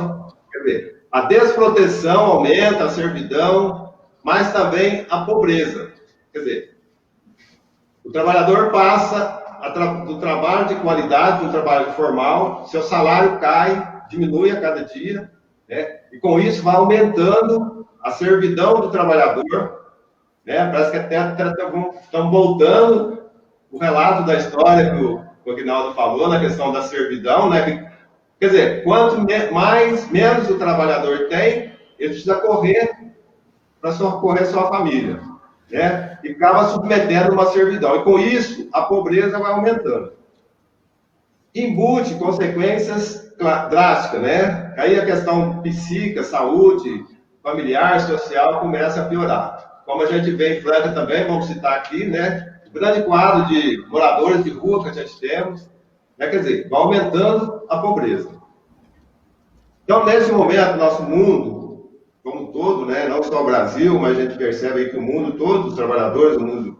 Quer dizer, a desproteção aumenta, a servidão, mas também a pobreza. Quer dizer, o trabalhador passa do trabalho de qualidade para o trabalho formal, seu salário cai, diminui a cada dia, né? E com isso vai aumentando a servidão do trabalhador, né? Parece que até estão voltando o relato da história que o Aguinaldo falou, na questão da servidão, né? Quer dizer, quanto menos o trabalhador tem, ele precisa correr para socorrer sua família, né? E acaba submetendo uma servidão. E com isso, a pobreza vai aumentando. Embute consequências drásticas, né? Aí a questão psíquica, saúde, familiar, social, começa a piorar. Como a gente vê em Franca também, vamos citar aqui, né? O grande quadro de moradores de rua que a gente temos, né? Quer dizer, vai aumentando a pobreza. Então, nesse momento, nosso mundo, como um todo, né? Não só o Brasil, mas a gente percebe aí que o mundo todo, os trabalhadores do mundo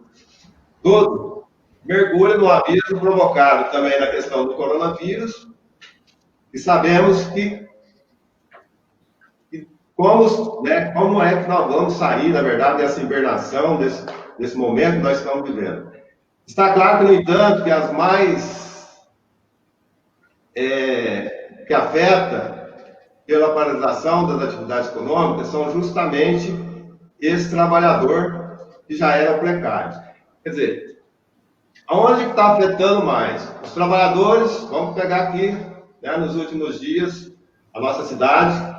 todo, mergulha no abismo provocado também na questão do coronavírus E sabemos que como é que nós vamos sair, na verdade, dessa hibernação, desse momento que nós estamos vivendo. Está claro que, no entanto, que as mais que afeta pela paralisação das atividades econômicas são justamente esse trabalhador que já era precário. Quer dizer, aonde está afetando mais? Os trabalhadores, vamos pegar aqui, né, nos últimos dias, a nossa cidade,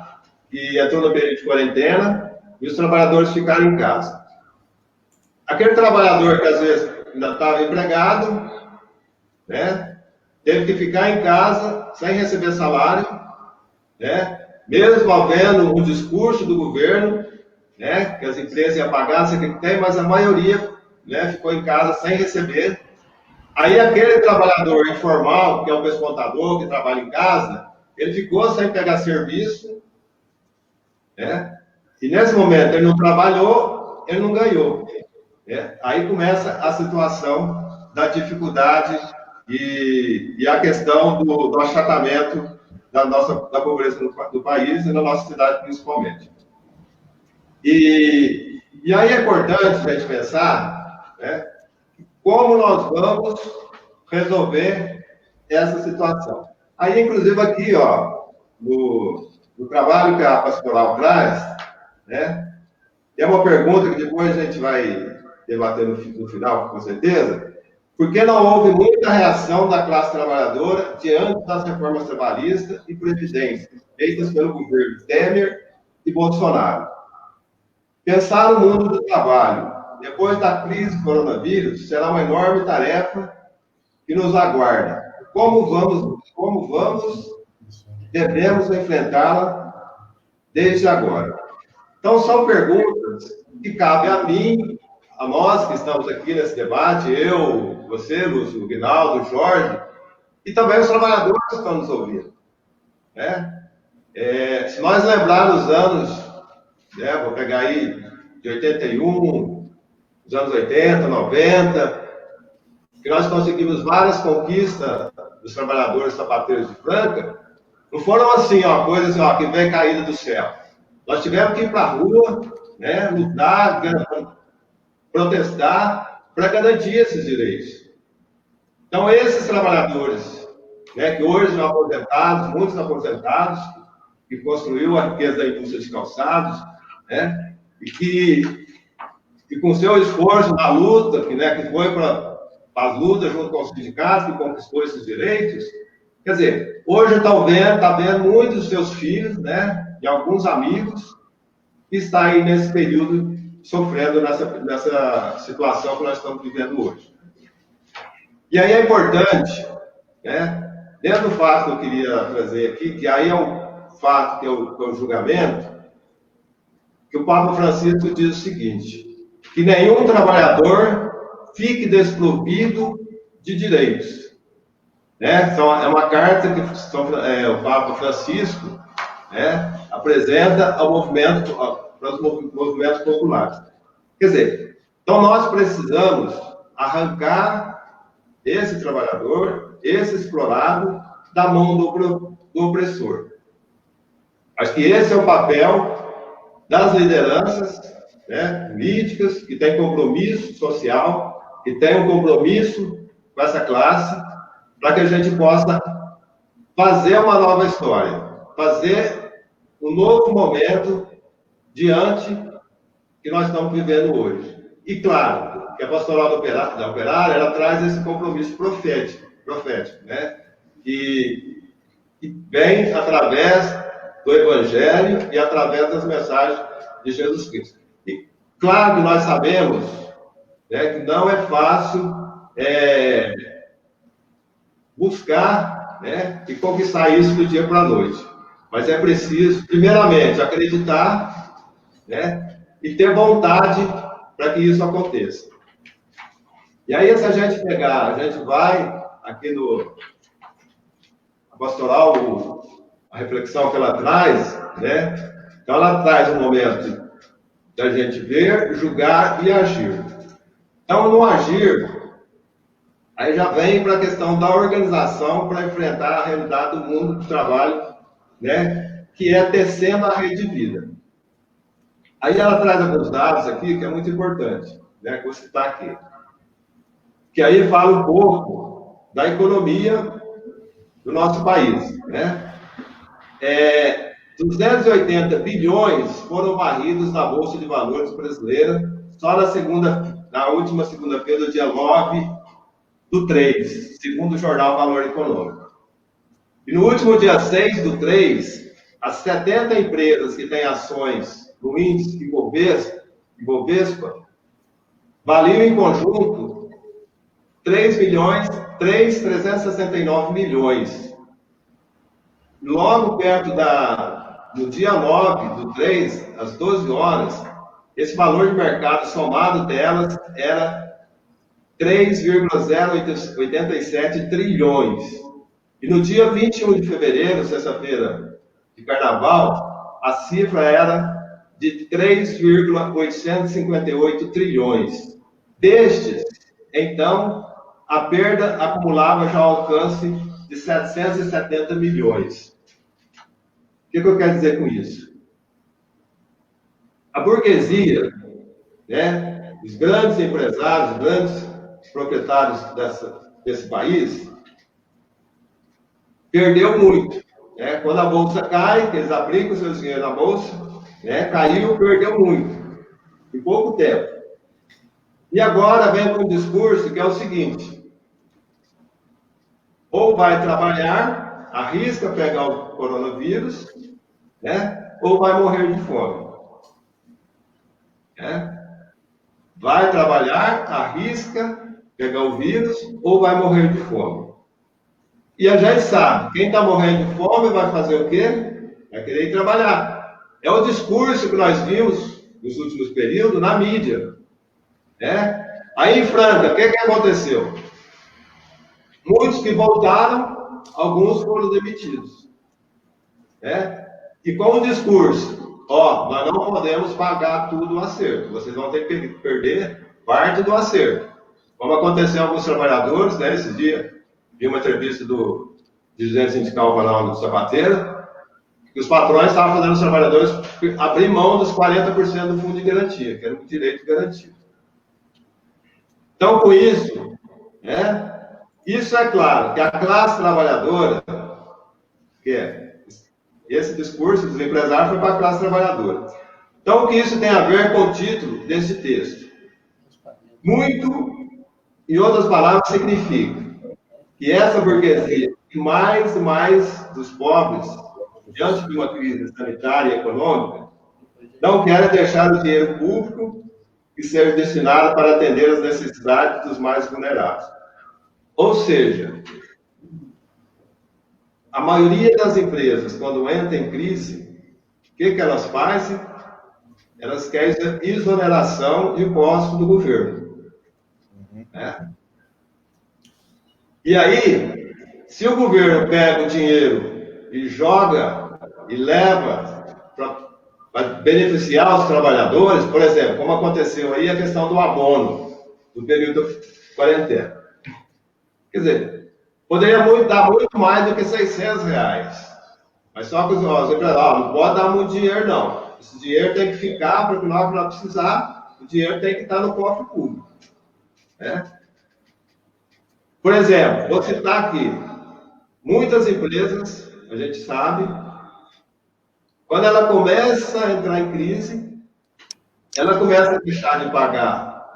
que entrou no período de quarentena, e os trabalhadores ficaram em casa. Aquele trabalhador que às vezes ainda estava empregado, né, teve que ficar em casa sem receber salário, né, mesmo havendo um discurso do governo, né, que as empresas iam pagar, não sei o que tem, mas a maioria, né, ficou em casa sem receber. Aí aquele trabalhador informal, que é o pescontador, que trabalha em casa, ele ficou sem pegar serviço, né? E nesse momento ele não trabalhou, ele não ganhou. Né? Aí começa a situação da dificuldade e a questão do achatamento da pobreza do país e na nossa cidade principalmente. E aí é importante a gente pensar, né, como nós vamos resolver essa situação. Aí, inclusive, aqui, ó, no trabalho que a pastoral traz, né, é uma pergunta que depois a gente vai debater no final, com certeza, por que não houve muita reação da classe trabalhadora diante das reformas trabalhistas e previdência feitas pelo governo Temer e Bolsonaro? Pensar no mundo do trabalho depois da crise do coronavírus será uma enorme tarefa que nos aguarda. Devemos enfrentá-la desde agora. Então, são perguntas que cabem a mim, a nós que estamos aqui nesse debate, eu, você, Lúcio, o Guinaldo, o Jorge, e também os trabalhadores que estão nos ouvindo. Né? Se nós lembrarmos os anos, né, vou pegar aí de 81, os anos 80, 90, que nós conseguimos várias conquistas dos trabalhadores sapateiros de Franca, não foram assim, ó, coisas assim, ó, que vem caída do céu. Nós tivemos que ir para a rua, né, lutar, protestar para garantir esses direitos. Então, esses trabalhadores, né, que hoje são aposentados, muitos aposentados, que construiu a riqueza da indústria de calçados, né, e que com seu esforço na luta, que foi para as lutas junto com os sindicatos, que conquistou esses direitos, quer dizer, hoje está vendo muitos dos seus filhos, né, e alguns amigos, que estão aí nesse período sofrendo nessa situação que nós estamos vivendo hoje. E aí é importante, né, dentro do fato que eu queria trazer aqui, que aí é um fato que é o julgamento, que o Papa Francisco diz o seguinte, que nenhum trabalhador fique desprovido de direitos. Né? Então, é uma carta que o Papa Francisco, né, apresenta para os movimentos populares. Quer dizer, então nós precisamos arrancar esse trabalhador, esse explorado, da mão do opressor. Acho que esse é o papel das lideranças, né, políticas, que têm compromisso social, que têm um compromisso com essa classe, para que a gente possa fazer uma nova história, fazer um novo momento diante que nós estamos vivendo hoje. E claro, que a pastoral da Operária, ela traz esse compromisso profético, né, que vem através do Evangelho e através das mensagens de Jesus Cristo. E claro que nós sabemos, né, que não é fácil buscar, né, e conquistar isso do dia para a noite. Mas é preciso, primeiramente, acreditar, né, e ter vontade para que isso aconteça. E aí, se a gente vai aqui no pastoral, a reflexão que ela traz, né, então ela traz um momento da gente ver, julgar e agir. Então, no agir, Aí já vem para a questão da organização para enfrentar a realidade do mundo do trabalho, né, que é tecendo a rede de vida. Aí ela traz alguns dados aqui que é muito importante, né, que eu vou citar aqui. Que aí fala um pouco da economia do nosso país, né? 280 bilhões foram varridos na Bolsa de Valores brasileira só na última segunda-feira, do dia 9/3, segundo o jornal Valor Econômico. E no último dia 6/3, as 70 empresas que têm ações no índice Ibovespa valiam em conjunto 3.369 milhões. Logo perto no dia 9/3, às 12 horas, esse valor de mercado somado delas era 3,087 trilhões. E no dia 21 de fevereiro, sexta-feira de carnaval, a cifra era de 3,858 trilhões. Destes, então, a perda acumulava já alcance de 770 milhões. O que eu quero dizer com isso? A burguesia, né, os grandes empresários, os grandes proprietários desse país, perdeu muito. Né? Quando a bolsa cai, que eles aplicam o seu dinheiro na bolsa, né, caiu, perdeu muito, em pouco tempo. E agora vem com um discurso que é o seguinte: ou vai trabalhar, arrisca pegar o coronavírus, né, ou vai morrer de fome. Né? Vai trabalhar, arrisca pegar o vírus, ou vai morrer de fome. E a gente sabe, quem está morrendo de fome vai fazer o quê? Vai querer ir trabalhar. É o discurso que nós vimos nos últimos períodos na mídia. Né? Aí em Franca, o que aconteceu? Muitos que voltaram, alguns foram demitidos. Né? E com o discurso, nós não podemos pagar tudo o acerto, vocês vão ter que perder parte do acerto. Como aconteceu com alguns trabalhadores, né, esse dia, vi uma entrevista do dirigente sindical Ronaldo Sapateira, que os patrões estavam fazendo os trabalhadores abrir mão dos 40% do fundo de garantia, que era um direito garantido. Então, com isso, né, isso é claro, que a classe trabalhadora, esse discurso dos empresários foi para a classe trabalhadora. Então, o que isso tem a ver com o título desse texto? Muito, em outras palavras, significa que essa burguesia, e mais dos pobres, diante de uma crise sanitária e econômica, não querem deixar o dinheiro público e ser destinado para atender as necessidades dos mais vulneráveis. Ou seja, a maioria das empresas, quando entra em crise, o que elas fazem? Elas querem exoneração de impostos do governo. Né? E aí, se o governo pega o dinheiro e joga e leva para beneficiar os trabalhadores, por exemplo, como aconteceu aí a questão do abono, do período de quarentena. Quer dizer, poderia dar muito mais do que R$600. Mas só que os empresários não pode dar muito dinheiro, não. Esse dinheiro tem que ficar, porque nós não precisar, o dinheiro tem que estar no cofre público. Né? Por exemplo, vou citar aqui, muitas empresas, a gente sabe, quando ela começa a entrar em crise, ela começa a deixar de pagar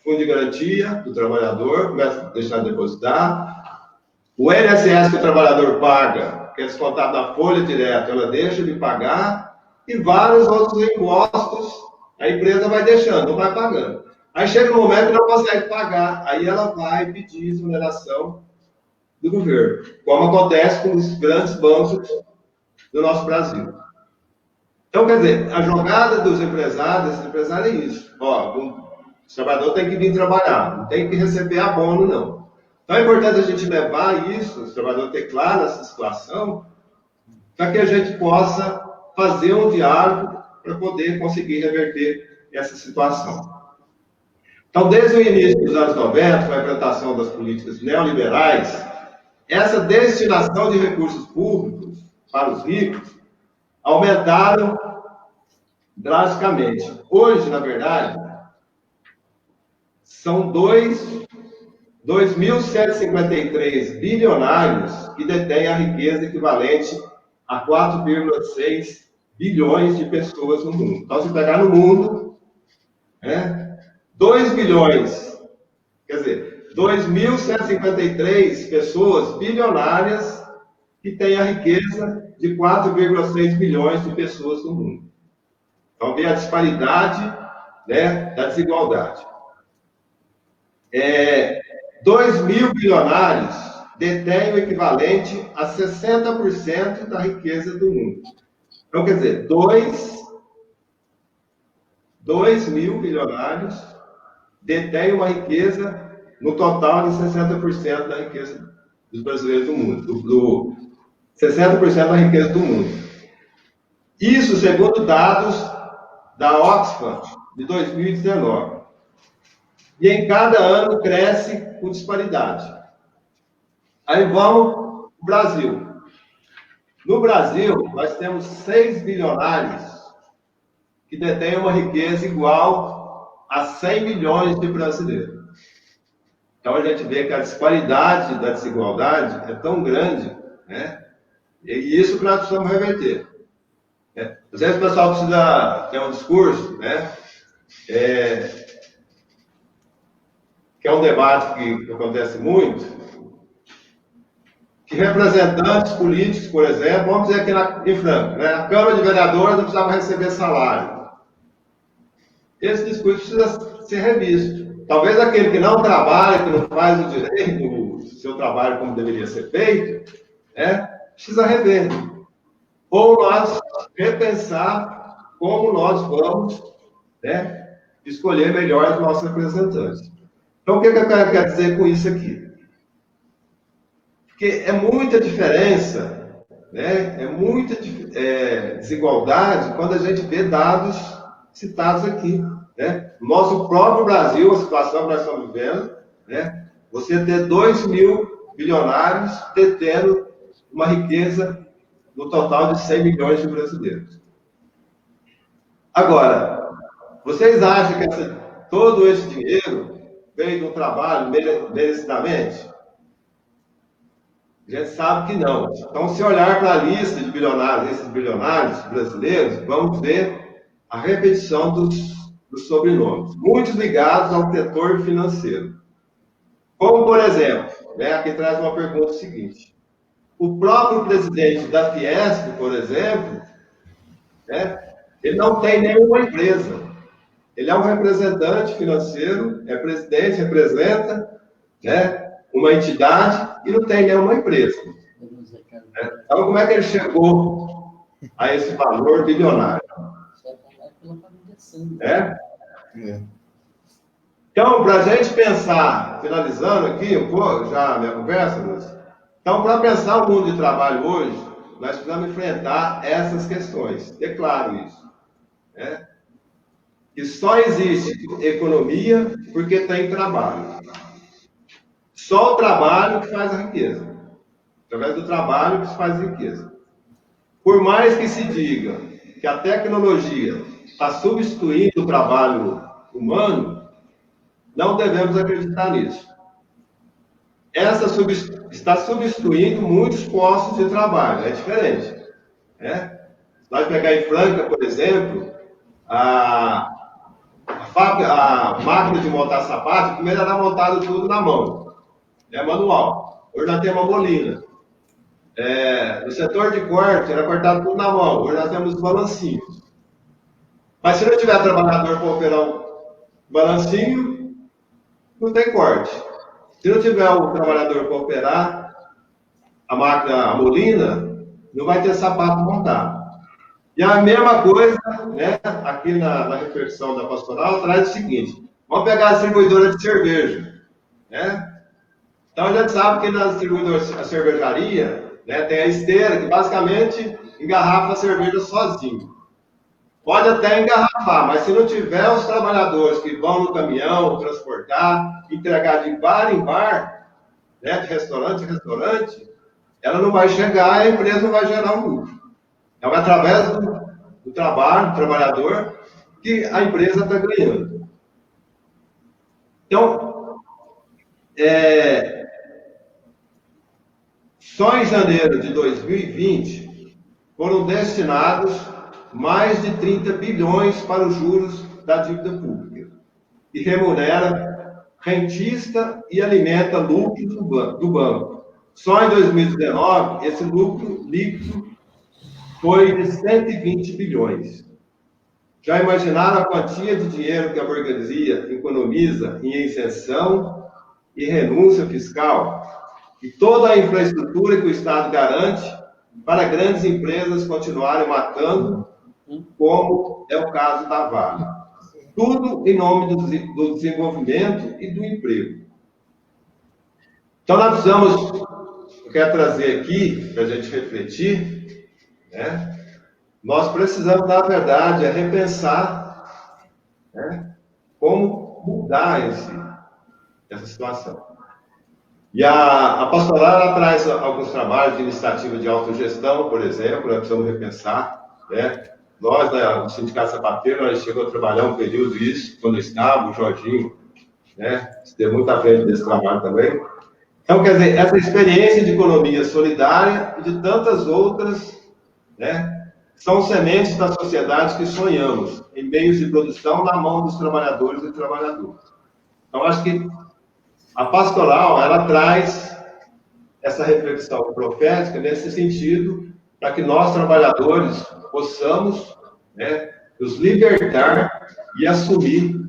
fundo de garantia do trabalhador, começa a deixar de depositar, o INSS que o trabalhador paga, que é descontado da folha direta, ela deixa de pagar, e vários outros impostos a empresa vai deixando, não vai pagando. Aí chega um momento que não consegue pagar, aí ela vai pedir exoneração do governo, como acontece com os grandes bancos do nosso Brasil. Então, quer dizer, a jogada dos empresários é isso. O trabalhador tem que vir trabalhar, não tem que receber abono, não. Então é importante a gente levar isso, o trabalhador ter claro essa situação, para que a gente possa fazer um diálogo para poder conseguir reverter essa situação. Então, desde o início dos anos 90, com a implantação das políticas neoliberais, essa destinação de recursos públicos para os ricos aumentaram drasticamente. Hoje, na verdade, são 2.153 bilionários que detêm a riqueza equivalente a 4,6 bilhões de pessoas no mundo. Então, se pegar no mundo, 2 bilhões, quer dizer, 2.153 pessoas bilionárias que têm a riqueza de 4,6 bilhões de pessoas no mundo. Então, vem a disparidade, da desigualdade. 2.000 bilionários detêm o equivalente a 60% da riqueza do mundo. Então, quer dizer, 2.000 bilionários detêm uma riqueza no total de 60% da riqueza dos brasileiros do mundo. 60% da riqueza do mundo. Isso segundo dados da Oxfam de 2019. E em cada ano cresce com disparidade. Aí vamos para o Brasil. No Brasil, nós temos 6 bilionários que detêm uma riqueza igual a 100 milhões de brasileiros. Então, a gente vê que a disparidade da desigualdade é tão grande, e isso que nós precisamos reverter. Às vezes o pessoal precisa ter um discurso, que é um debate que acontece muito, que representantes políticos, por exemplo, vamos dizer aqui em Franca, a Câmara de Vereadores não precisava receber salário. Esse discurso precisa ser revisto. Talvez aquele que não trabalha, que não faz o direito, o seu trabalho como deveria ser feito, precisa rever. Ou nós repensar como nós vamos escolher melhor os nossos representantes. Então, o que eu quero dizer com isso aqui? Porque é muita diferença, é muita desigualdade quando a gente vê dados citados aqui. No nosso próprio Brasil, a situação que nós estamos vivendo, você ter 2.000 bilionários detendo uma riqueza no total de 100 milhões de brasileiros. Agora, vocês acham que todo esse dinheiro veio do trabalho merecidamente? A gente sabe que não. Então, se olhar para a lista de bilionários, esses bilionários brasileiros, vamos ver a repetição dos sobrenomes, muitos ligados ao setor financeiro. Como, por exemplo, aqui traz uma pergunta seguinte. O próprio presidente da Fiesp, por exemplo, ele não tem nenhuma empresa. Ele é um representante financeiro, é presidente, representa uma entidade e não tem nenhuma empresa. Então, como é que ele chegou a esse valor bilionário? Então, para a gente pensar, finalizando aqui um pouco, já a minha conversa, Lúcio. Então, para pensar o mundo de trabalho hoje, nós precisamos enfrentar essas questões. Ter claro isso. Que só existe economia porque tem trabalho. Só o trabalho que faz a riqueza. Através do trabalho que se faz a riqueza. Por mais que se diga que a tecnologia está substituindo o trabalho humano, não devemos acreditar nisso. Essa está substituindo muitos postos de trabalho, é diferente. Se nós pegar em Franca, por exemplo, a máquina de montar sapato, primeiro era montado tudo na mão, manual. Hoje nós temos a molina. No setor de corte, era cortado tudo na mão. Hoje nós temos os balancinhos. Mas se não tiver trabalhador para operar um balancinho, não tem corte. Se não tiver um trabalhador para operar a máquina, a molina, não vai ter sapato montado. E a mesma coisa, aqui na reflexão da pastoral, traz o seguinte: vamos pegar a distribuidora de cerveja. Então a gente sabe que na distribuidora, a cervejaria, tem a esteira, que basicamente engarrafa a cerveja sozinho. Pode até engarrafar, mas se não tiver os trabalhadores que vão no caminhão transportar transportar, entregar de bar em bar, né, de restaurante em restaurante, ela não vai chegar, a empresa não vai gerar um lucro. Então, é através do trabalho, do trabalhador, que a empresa está ganhando. Então, só em janeiro de 2020, foram destinados mais de 30 bilhões para os juros da dívida pública, que remunera rentista e alimenta lucros do banco. Só em 2019, esse lucro líquido foi de 120 bilhões. Já imaginaram a quantia de dinheiro que a burguesia economiza em isenção e renúncia fiscal? E toda a infraestrutura que o Estado garante para grandes empresas continuarem matando, como é o caso da Vale. Tudo em nome do desenvolvimento e do emprego. Então, nós precisamos, eu quero trazer aqui, para a gente refletir, né? Nós precisamos, na verdade, repensar, né, como mudar essa situação. E a pastoral, ela traz alguns trabalhos de iniciativa de autogestão, por exemplo, nós precisamos repensar, né? Nós, no Sindicato Sapateiro, nós chegamos a trabalhar um período isso, quando eu estava, o Jorginho, né, teve muita frente desse trabalho também. Então, quer dizer, essa experiência de economia solidária e de tantas outras, né, são sementes da sociedade que sonhamos, em meios de produção na mão dos trabalhadores e trabalhadoras. Então, acho que a pastoral, ela traz essa reflexão profética nesse sentido, para que nós, trabalhadores, possamos, né, nos libertar e assumir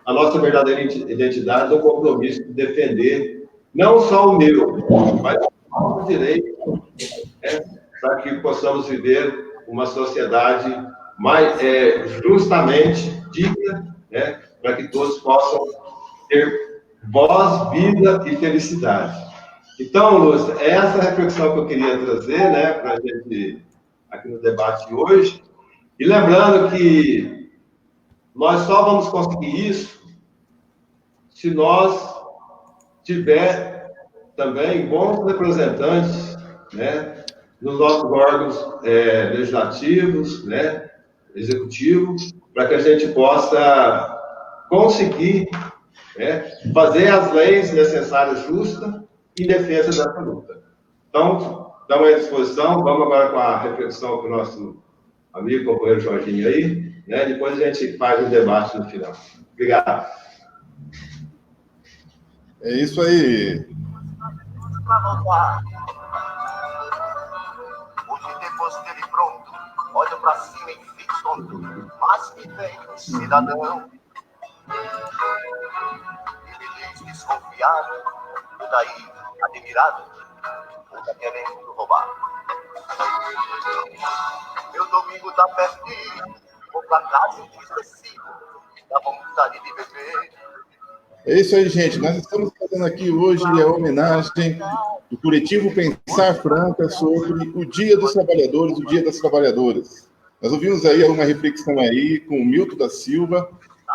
a nossa verdadeira identidade no compromisso de defender não só o meu, mas o nosso direito, né, para que possamos viver uma sociedade mais justamente digna, né, para que todos possam ter voz, vida e felicidade. Então, Lúcia, é essa reflexão que eu queria trazer, né, para a gente aqui no debate hoje. E lembrando que nós só vamos conseguir isso se nós tiver também bons representantes, né, nos nossos órgãos legislativos, né, executivos, para que a gente possa conseguir, né, fazer as leis necessárias justas em defesa dessa luta. Então, estamos à disposição. Vamos agora com a reflexão com o nosso amigo, companheiro Jorginho aí, né? Depois a gente faz um debate no final. Obrigado. É isso aí. Hoje, depois dele pronto, olho pra cima e fico tonto, mas que bem, cidadão. Ele diz desconfiado, e daí admirado, tá querendo roubar. Meu domingo tá pertinho, vou pra casa e esquecido, dá vontade de beber. É isso aí, gente. Nós estamos fazendo aqui hoje a homenagem do coletivo Pensar Franca sobre o Dia dos Trabalhadores, o Dia das Trabalhadoras. Nós ouvimos aí uma reflexão aí com o Milton da Silva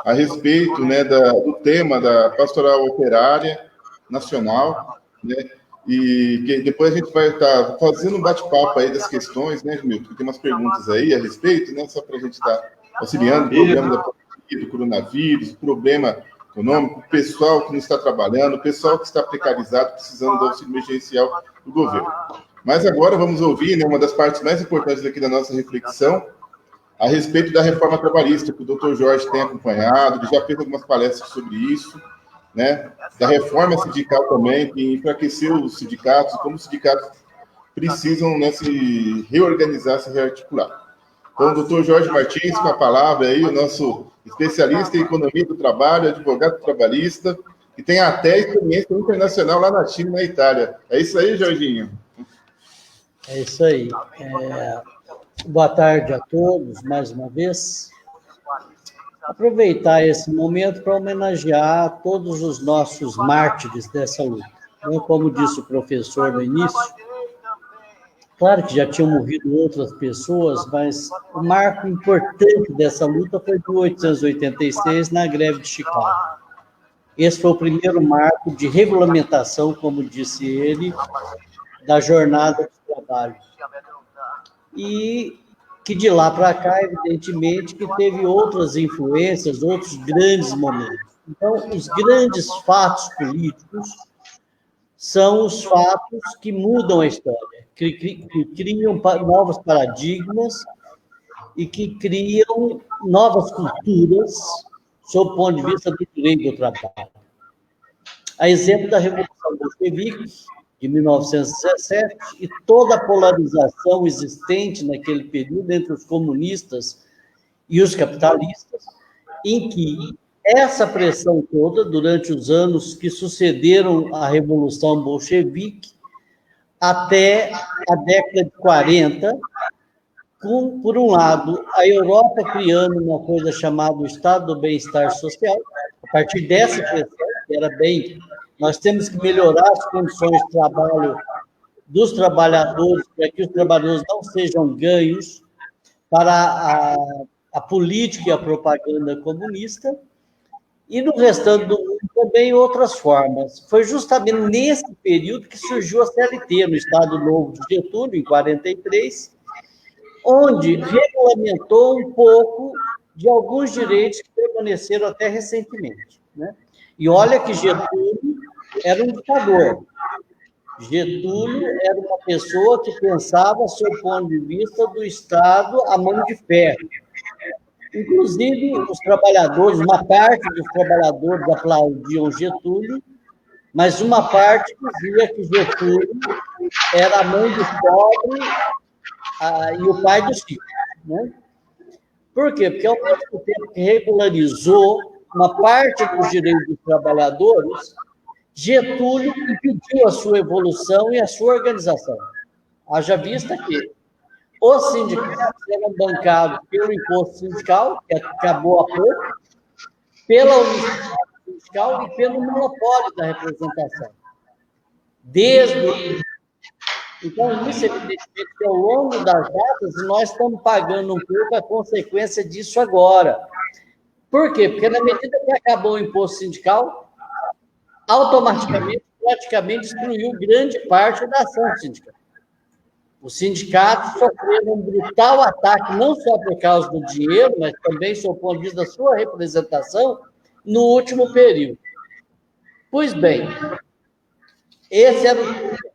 a respeito, né, do tema da pastoral operária nacional, né? E que depois a gente vai estar fazendo um bate-papo aí das questões, né, Milton? Tem umas perguntas aí a respeito, né? Só para a gente estar auxiliando o problema da pandemia, do coronavírus, o problema econômico, o pessoal que não está trabalhando, o pessoal que está precarizado, precisando do auxílio emergencial do governo. Mas agora vamos ouvir, né, uma das partes mais importantes aqui da nossa reflexão a respeito da reforma trabalhista, que o Dr. Jorge tem acompanhado, ele já fez algumas palestras sobre isso, né, da reforma sindical também, que enfraqueceu os sindicatos, como os sindicatos precisam, né, se reorganizar, se rearticular. Então, o doutor Jorge Martins, com a palavra aí, o nosso especialista em economia do trabalho, advogado trabalhista, que tem até experiência internacional lá na China e na Itália. É isso aí, Jorginho? É isso aí. Boa tarde a todos, mais uma vez. Aproveitar esse momento para homenagear todos os nossos mártires dessa luta. Como disse o professor no início, claro que já tinham morrido outras pessoas, mas o marco importante dessa luta foi de 1886, na greve de Chicago. Esse foi o primeiro marco de regulamentação, como disse ele, da jornada de trabalho. E que de lá para cá, evidentemente, que teve outras influências, outros grandes momentos. Então, os grandes fatos políticos são os fatos que mudam a história, que criam novos paradigmas e que criam novas culturas sob o ponto de vista do direito do trabalho. A exemplo da Revolução Bolchevique, de 1917, e toda a polarização existente naquele período entre os comunistas e os capitalistas, em que essa pressão toda, durante os anos que sucederam à Revolução Bolchevique, até a década de 40, por um lado, a Europa criando uma coisa chamada o Estado do Bem-Estar Social, a partir dessa pressão, que era bem... Nós temos que melhorar as condições de trabalho dos trabalhadores, para que os trabalhadores não sejam ganhos para a política e a propaganda comunista, e no restante do mundo também outras formas. Foi justamente nesse período que surgiu a CLT, no Estado Novo de Getúlio, em 43, onde regulamentou um pouco de alguns direitos que permaneceram até recentemente, né? E olha que Getúlio era um ditador. Getúlio era uma pessoa que pensava, sob o ponto de vista do Estado, a mão de ferro. Inclusive, os trabalhadores, uma parte dos trabalhadores aplaudiam Getúlio, mas uma parte dizia que Getúlio era a mãe do pobre e o pai dos filhos, né? Por quê? Porque, ao mesmo tempo que regularizou uma parte dos direitos dos trabalhadores, Getúlio impediu a sua evolução e a sua organização. Haja vista que os sindicatos eram bancados pelo imposto sindical, que acabou há pouco, pela unicidade sindical e pelo monopólio da representação. Então, isso, evidentemente, ao longo das datas, nós estamos pagando um pouco a consequência disso agora. Por quê? Porque, na medida que acabou o imposto sindical, automaticamente, praticamente, destruiu grande parte da ação sindical. Os sindicatos sofreram um brutal ataque, não só por causa do dinheiro, mas também, sob o ponto de vista da sua representação, no último período. Pois bem, esse era o...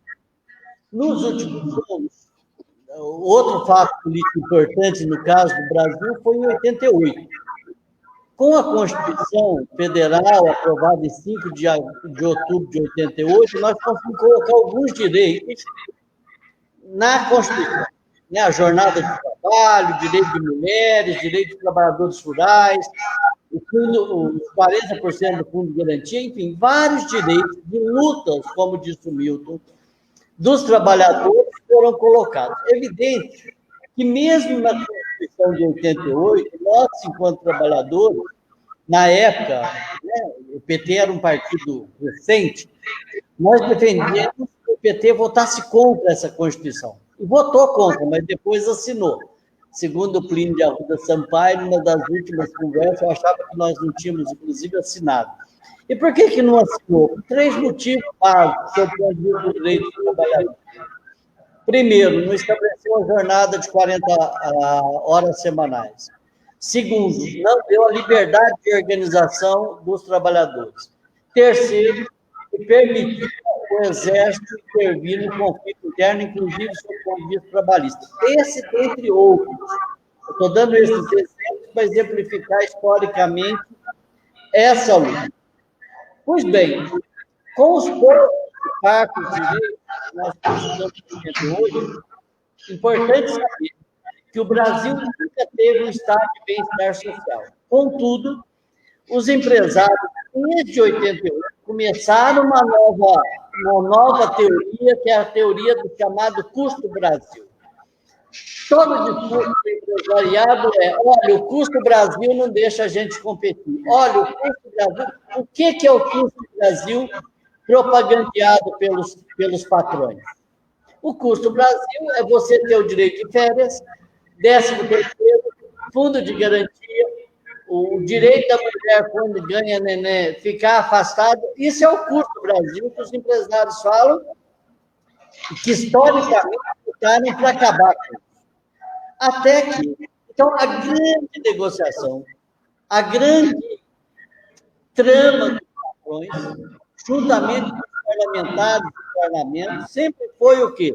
Nos últimos anos, outro fato político importante, no caso do Brasil, foi em 88. Com a Constituição Federal, aprovada em 5 de outubro de 88, nós conseguimos colocar alguns direitos na Constituição. Né? A jornada de trabalho, direito de mulheres, direito de trabalhadores rurais, os 40% do fundo de garantia, enfim, vários direitos de lutas, como disse o Milton, dos trabalhadores foram colocados. É evidente que, mesmo na Constituição de 88, nós, enquanto trabalhadores, na época, né, o PT era um partido recente, nós defendíamos que o PT votasse contra essa Constituição. E votou contra, mas depois assinou. Segundo o Plínio de Arruda Sampaio, numa das últimas conversas, eu achava que nós não tínhamos, inclusive, assinado. E por que não assinou? Por 3 motivos básicos sobre o ponto de vista do direito do trabalhador. Primeiro, não estabeleceu a jornada de 40 horas semanais. Segundo, não deu a liberdade de organização dos trabalhadores. Terceiro, permitiu o Exército intervir no conflito interno, inclusive sob o ponto de vista trabalhista. Esse, entre outros. Eu estou dando esses exemplos para exemplificar historicamente essa luta. Pois bem, com os poucos partos direitos que nós precisamos de hoje, é importante saber que o Brasil nunca teve um estado de bem-estar social. Contudo, os empresários, desde 88, começaram uma nova teoria, que é a teoria do chamado custo Brasil. Todo discurso do empresariado é: olha, o custo Brasil não deixa a gente competir. Olha, o custo Brasil... O que é o custo Brasil propagandeado pelos patrões? O custo Brasil é você ter o direito de férias, 13º, fundo de garantia, o direito da mulher, quando ganha neném, ficar afastada. Isso é o custo do Brasil, que os empresários falam, que historicamente lutaram para acabar com isso. Até que... Então, a grande negociação, a grande trama dos patrões, juntamente com os parlamentares do parlamento, sempre foi o quê?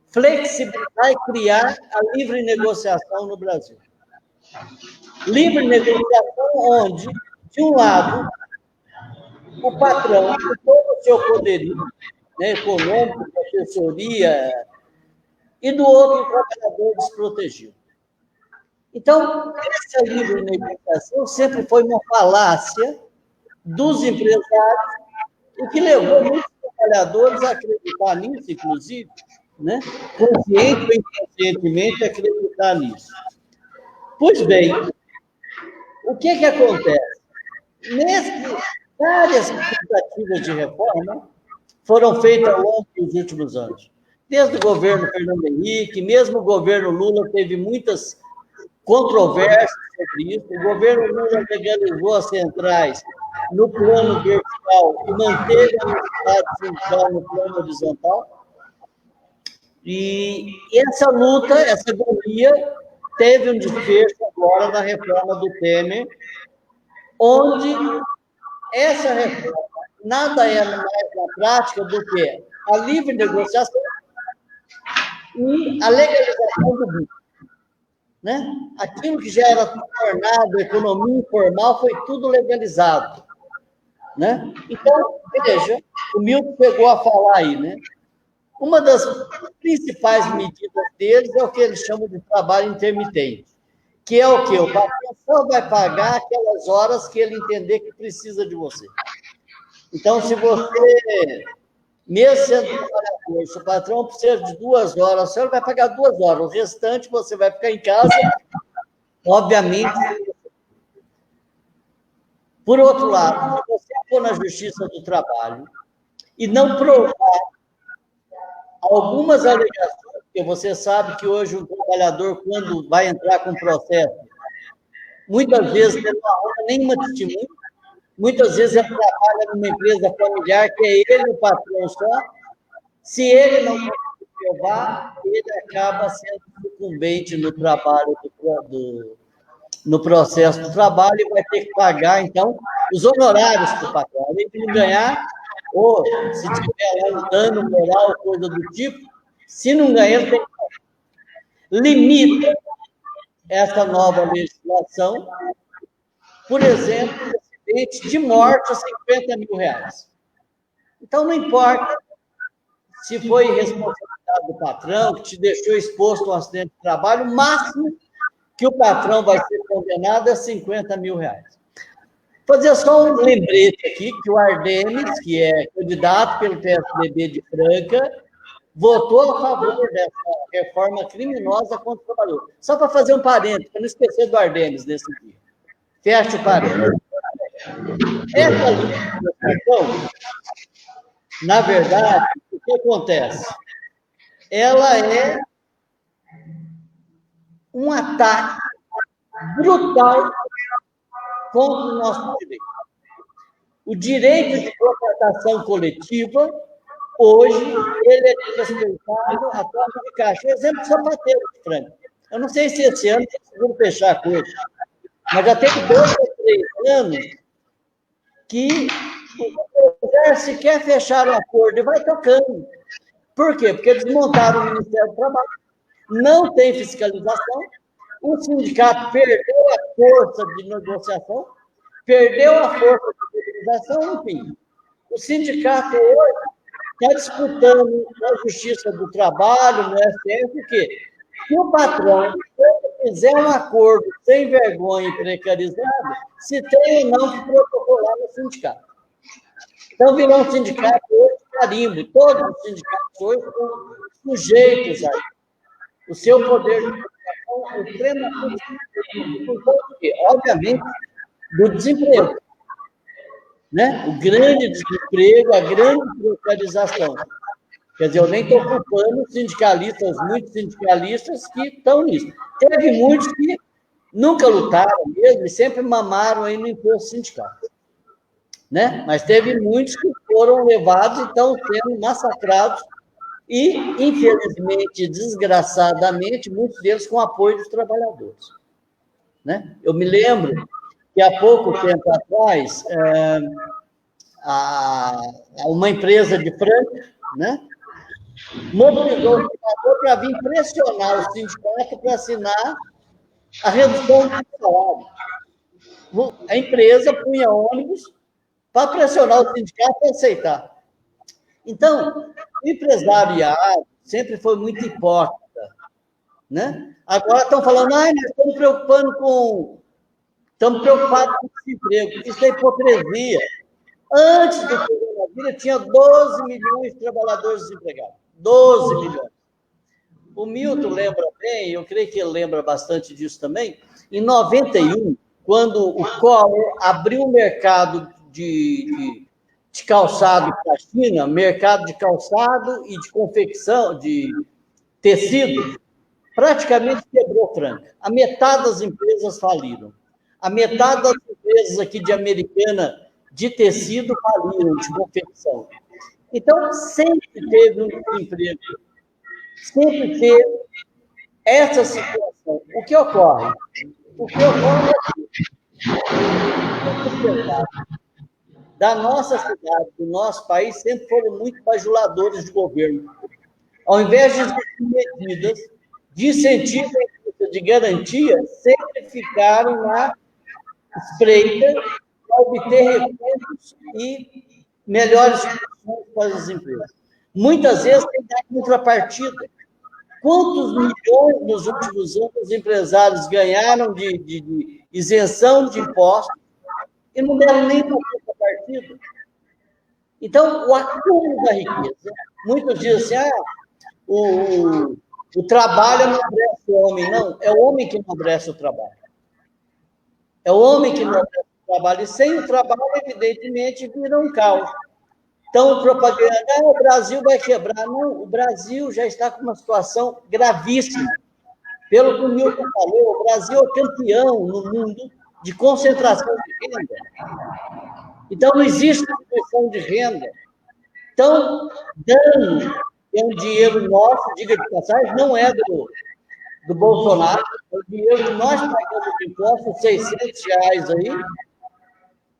Flexibilizar e criar a livre negociação no Brasil. Livre negociação onde, de um lado, o patrão, com todo o seu poderio, né, econômico, assessoria, e do outro, o trabalhador desprotegido. Então, essa livre negociação sempre foi uma falácia dos empresários, o que levou muitos trabalhadores a acreditar nisso, inclusive, né? Consciente ou inconscientemente acreditar nisso. Pois bem, o que acontece? Várias tentativas de reforma foram feitas ao longo dos últimos anos. Desde o governo Fernando Henrique, mesmo o governo Lula teve muitas controvérsias sobre isso. O governo Lula legalizou as centrais no plano vertical e manteve a unidade sindical no plano horizontal. E essa luta, essa agonia, teve um desfecho agora na reforma do Temer, onde essa reforma nada é mais na prática do que a livre negociação e a legalização do lucro. Né? Aquilo que já era tornado economia informal foi tudo legalizado. Né? Então, veja, o Milton pegou a falar aí, né? Uma das principais medidas deles é o que eles chamam de trabalho intermitente, que é o quê? O patrão só vai pagar aquelas horas que ele entender que precisa de você. Então, se você, mesmo sendo trabalhador, se o patrão precisa de 2 horas, você vai pagar 2 horas, o restante você vai ficar em casa, obviamente. Por outro lado, se você for na Justiça do Trabalho e não provar algumas alegações, porque você sabe que hoje o trabalhador, quando vai entrar com processo, muitas vezes ele não arruma nenhuma testemunha, muitas vezes ele trabalha numa empresa familiar, que é ele o patrão só. Se ele não conseguir provar, ele acaba sendo sucumbente no trabalho no processo do trabalho e vai ter que pagar, então, os honorários para o patrão. Além de não ganhar, ou se tiver lá um dano moral, coisa do tipo, se não ganhar, ele tem que pagar. Limita essa nova legislação, por exemplo, acidente de morte a R$50 mil. Então, não importa se foi responsabilidade do patrão, que te deixou exposto a um acidente de trabalho, o máximo que o patrão vai ser condenado é R$50 mil. Fazer só um lembrete aqui, que o Ardemes, que é candidato pelo PSDB de Franca, votou a favor dessa reforma criminosa contra o trabalhador. Só para fazer um parênteses, para não esquecer do Ardemes nesse dia. Fecha o parênteses. Essa legislação, na verdade, o que acontece? Ela é um ataque brutal contra o nosso direito. O direito de contratação coletiva, hoje, ele é desrespeitado a troca de caixa. Exemplo do sapateiro de Franca. Eu não sei se esse ano conseguiram fechar a coisa, mas já tem 2 ou 3 anos que o Exército sequer fechar o acordo e vai tocando. Por quê? Porque eles montaram o Ministério do Trabalho, não tem fiscalização, o sindicato perdeu a força de negociação, perdeu a força de mobilização, enfim. O sindicato hoje está disputando na Justiça do Trabalho, no STF, o quê? Se o patrão fizer um acordo sem vergonha e precarizado, se tem ou não que protocolar no sindicato. Então, virou um sindicato hoje carimbo. Todos os sindicatos hoje estão sujeitos a isso. O seu poder de negociação é extremamente importante, obviamente, do desemprego. Né? O grande desemprego, a grande precarização. Quer dizer, eu nem estou culpando sindicalistas, muitos sindicalistas que estão nisso. Teve muitos que nunca lutaram mesmo e sempre mamaram aí no imposto sindical, né? Mas teve muitos que foram levados e estão sendo massacrados e, infelizmente, desgraçadamente, muitos deles com apoio dos trabalhadores, né? Eu me lembro que há pouco tempo atrás, uma empresa de Franca, né, mobilizou o senador para vir pressionar o sindicato para assinar a redução do salário. A empresa punha ônibus para pressionar o sindicato a aceitar. Então, o empresariado sempre foi muito hipócrita, né? Agora estão falando, nós estamos preocupados com o desemprego. Isso é hipocrisia. Antes do coronavírus, tinha 12 milhões de trabalhadores desempregados. 12 milhões. O Milton lembra bem, eu creio que ele lembra bastante disso também, em 91, quando o Collor abriu o mercado de calçado para a China, mercado de calçado e de confecção, de tecido, praticamente quebrou Franca. A metade das empresas faliram. A metade das empresas aqui de Americana de tecido faliram, de confecção. Então, sempre teve um desemprego. Sempre teve essa situação. O que ocorre? O que ocorre é que da nossa cidade, do nosso país, sempre foram muito bajuladores de governo. Ao invés de medidas de incentivo, de garantia, sempre ficaram na espreita para obter recursos e melhores condições para as empresas. Muitas vezes tem dado contrapartida. Quantos milhões nos últimos anos os empresários ganharam de isenção de impostos e não deram nem uma contrapartida? Então, o acúmulo da riqueza, muitos dizem assim, o trabalho não abrece o homem. Não, é o homem que não abrece o trabalho. É o homem que não abrece o trabalho. E sem o trabalho, evidentemente, vira um caos. Então, propaganda, o Brasil vai quebrar. Não, o Brasil já está com uma situação gravíssima. Pelo que o Milton falou, o Brasil é campeão no mundo de concentração de renda. Então, não existe distribuição de renda. Então, dano é um dinheiro nosso, diga de passagem, não é do Bolsonaro, é o dinheiro que nós pagamos de impostos, R$600 aí,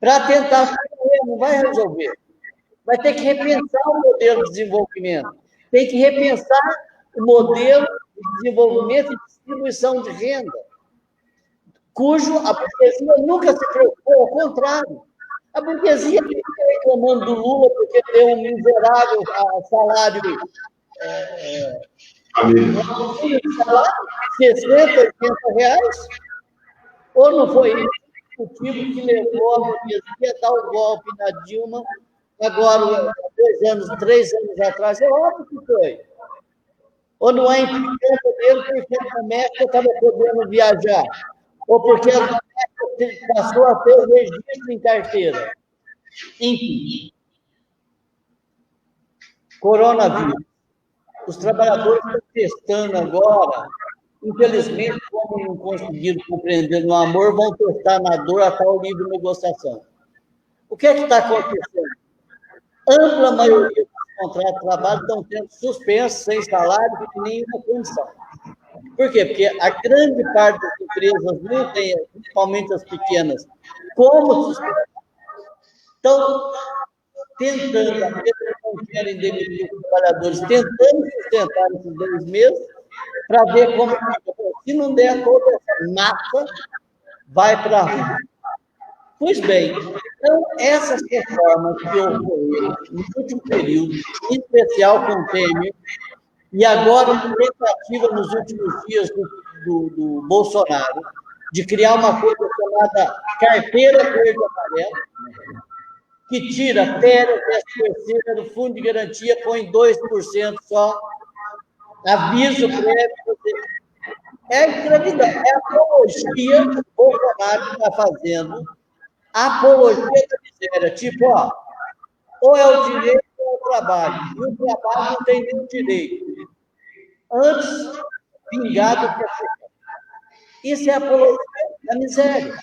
para tentar resolver, não vai resolver. Vai ter que repensar o modelo de desenvolvimento, tem que repensar o modelo de desenvolvimento e distribuição de renda, cujo a burguesia nunca se preocupou, ao contrário. A burguesia fica reclamando do Lula porque deu um miserável salário, 60, 80 reais, ou não foi isso o motivo que levou a burguesia a dar o golpe na Dilma, agora, 3 anos atrás? É óbvio que foi. Ou não é implicância dele porque a doméstica estava podendo viajar, ou porque a doméstica passou a ter o registro em carteira. Enfim. Coronavírus. Os trabalhadores estão testando agora, infelizmente, como não conseguiram compreender no amor, vão testar na dor até o livre negociação. O que é que está acontecendo? Ampla maioria dos contratos de trabalho estão sendo suspensos, sem salário, sem nenhuma condição. Por quê? Porque a grande parte das empresas não tem, principalmente as pequenas, como suspensão. Estão tentando, a empresa não querem demitir os trabalhadores, tentando sustentar esses 2 meses, para ver como fica. Se não der, toda essa massa vai para a rua. Pois bem, então, essas reformas que ocorreram no último período, em especial com o Temer, e agora uma tentativa nos últimos dias do Bolsonaro, de criar uma coisa chamada carteira verde e amarela, que tira férias, 10% do fundo de garantia, põe 2% só, aviso prévio. É escravidão, é a apologia que o Bolsonaro está fazendo, a apologia da miséria, tipo, ou é o direito ou é o trabalho, e o trabalho não tem nenhum direito. Antes, vingado que Isso é apologia da miséria.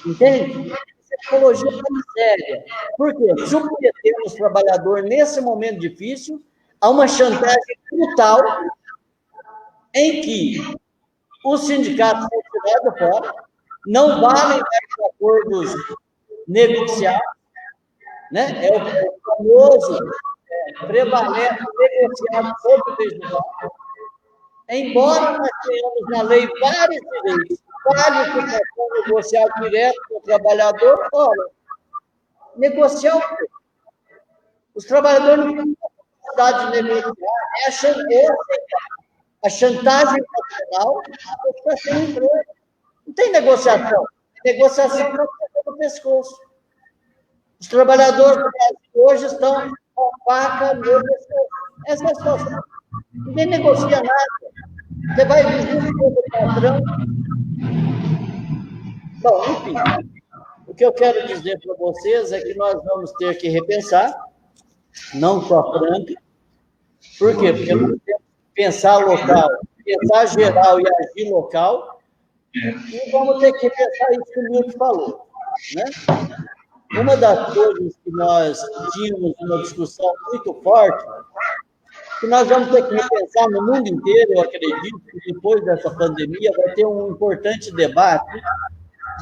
Entende? Isso é apologia da miséria. Por quê? Submetemos o trabalhador, nesse momento difícil, a uma chantagem brutal em que os sindicatos são tirados fora, não valem mais acordos negociados, né? É o famoso prevalece negociado sobre o desigual. Embora nós tenhamos na lei vários direitos, qualificação negocial direto com o trabalhador, olha, negociar o quê? Os trabalhadores não têm capacidade de negociar, a chantagem nacional está sendo emprego. Não tem negociação. Negociação não fica no pescoço. Os trabalhadores do Brasil hoje estão com a faca no pescoço. Essa é a situação. Ninguém negocia nada. Você vai viver com o patrão. Bom, enfim, o que eu quero dizer para vocês é que nós vamos ter que repensar, não só a Franca. Por quê? Porque nós temos que pensar local, pensar geral e agir local, e vamos ter que repensar isso que o Milton falou, né? Uma das coisas que nós tínhamos uma discussão muito forte, que nós vamos ter que repensar no mundo inteiro, eu acredito que depois dessa pandemia vai ter um importante debate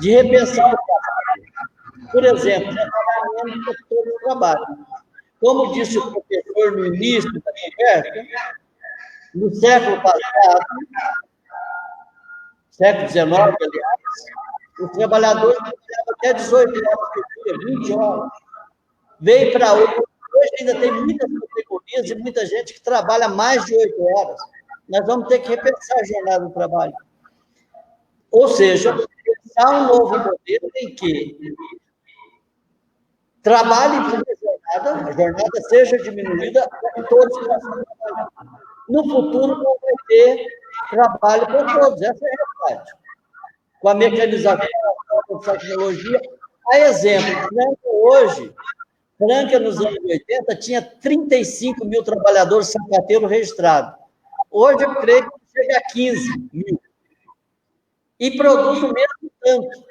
de repensar o trabalho. Por exemplo, trabalhar menos para todo o trabalho. Como disse o professor no início da conversa, no século passado, século XIX, aliás, os trabalhadores trabalhavam até 18 horas por dia, 20 horas. Veio para hoje ainda tem muitas categorias e muita gente que trabalha mais de 8 horas. Nós vamos ter que repensar a jornada do trabalho. Ou seja, pensar um novo modelo em que trabalhe por a jornada seja diminuída para que todos possam trabalhar. No futuro, não vai ter trabalho para todos, essa é a realidade. Com a mecanização, com a tecnologia. A exemplo, Franca, nos anos 80, tinha 35 mil trabalhadores sapateiros registrados. Hoje, eu creio que chega a 15 mil. E produz o mesmo tanto.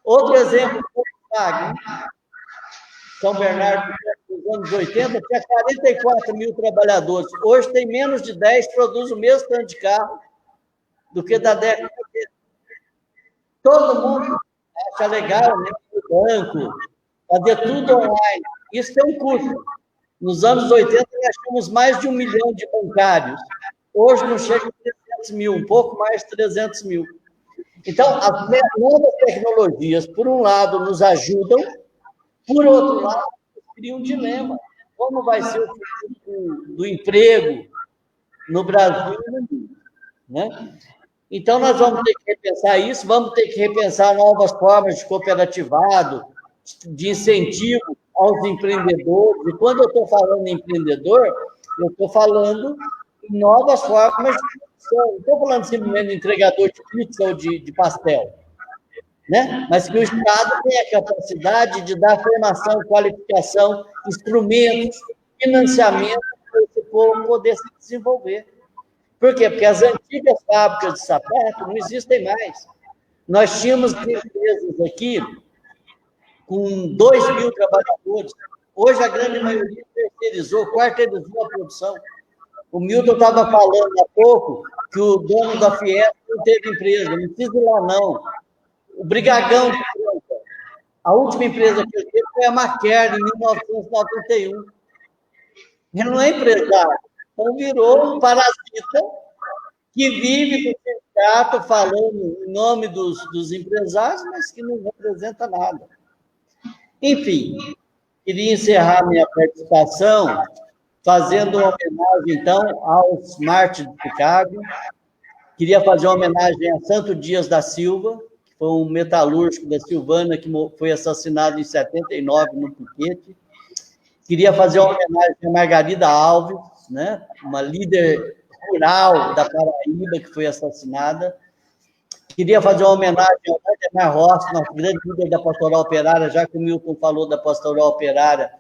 Outro exemplo, São Bernardo, nos anos 80, tinha 44 mil trabalhadores. Hoje tem menos de 10, produz o mesmo tanto de carro do que da década de 80. Todo mundo acha legal, né? O banco, fazer tudo online. Isso tem um custo. Nos anos 80, nós tínhamos mais de 1 milhão de bancários. Hoje não chega a 300 mil, um pouco mais de 300 mil. Então, as novas tecnologias, por um lado, nos ajudam, por outro lado, cria um dilema. Como vai ser o futuro do emprego no Brasil e no mundo, né? Então, nós vamos ter que repensar isso, vamos ter que repensar novas formas de cooperativado, de incentivo aos empreendedores. E quando eu estou falando em empreendedor, eu estou falando em novas formas de produção. Não estou falando simplesmente de entregador de pizza ou de pastel, né? Mas que o Estado tem a capacidade de dar formação, qualificação, instrumentos, financiamento para esse povo poder se desenvolver. Por quê? Porque as antigas fábricas de sapato não existem mais. Nós tínhamos empresas aqui com 2 mil trabalhadores. Hoje, a grande maioria terceirizou, quarteirizou a produção. O Milton estava falando há pouco que o dono da Fiesp não teve empresa. Não precisa ir lá, não. O Brigagão de Franca, a última empresa que ele teve foi a Maquer, em 1991. Ele não é empresário. Então, virou um parasita que vive do sindicato falando em nome dos empresários, mas que não representa nada. Enfim, queria encerrar minha participação fazendo uma homenagem, então, aos mártires de Chicago. Queria fazer uma homenagem a Santo Dias da Silva, que foi um metalúrgico da Silvana, que foi assassinado em 79 no piquete. Queria fazer uma homenagem a Margarida Alves, né? Uma líder rural da Paraíba, que foi assassinada. Queria fazer uma homenagem ao Valdemar Rossi, nosso grande líder da Pastoral Operária, já que o Milton falou da Pastoral Operária,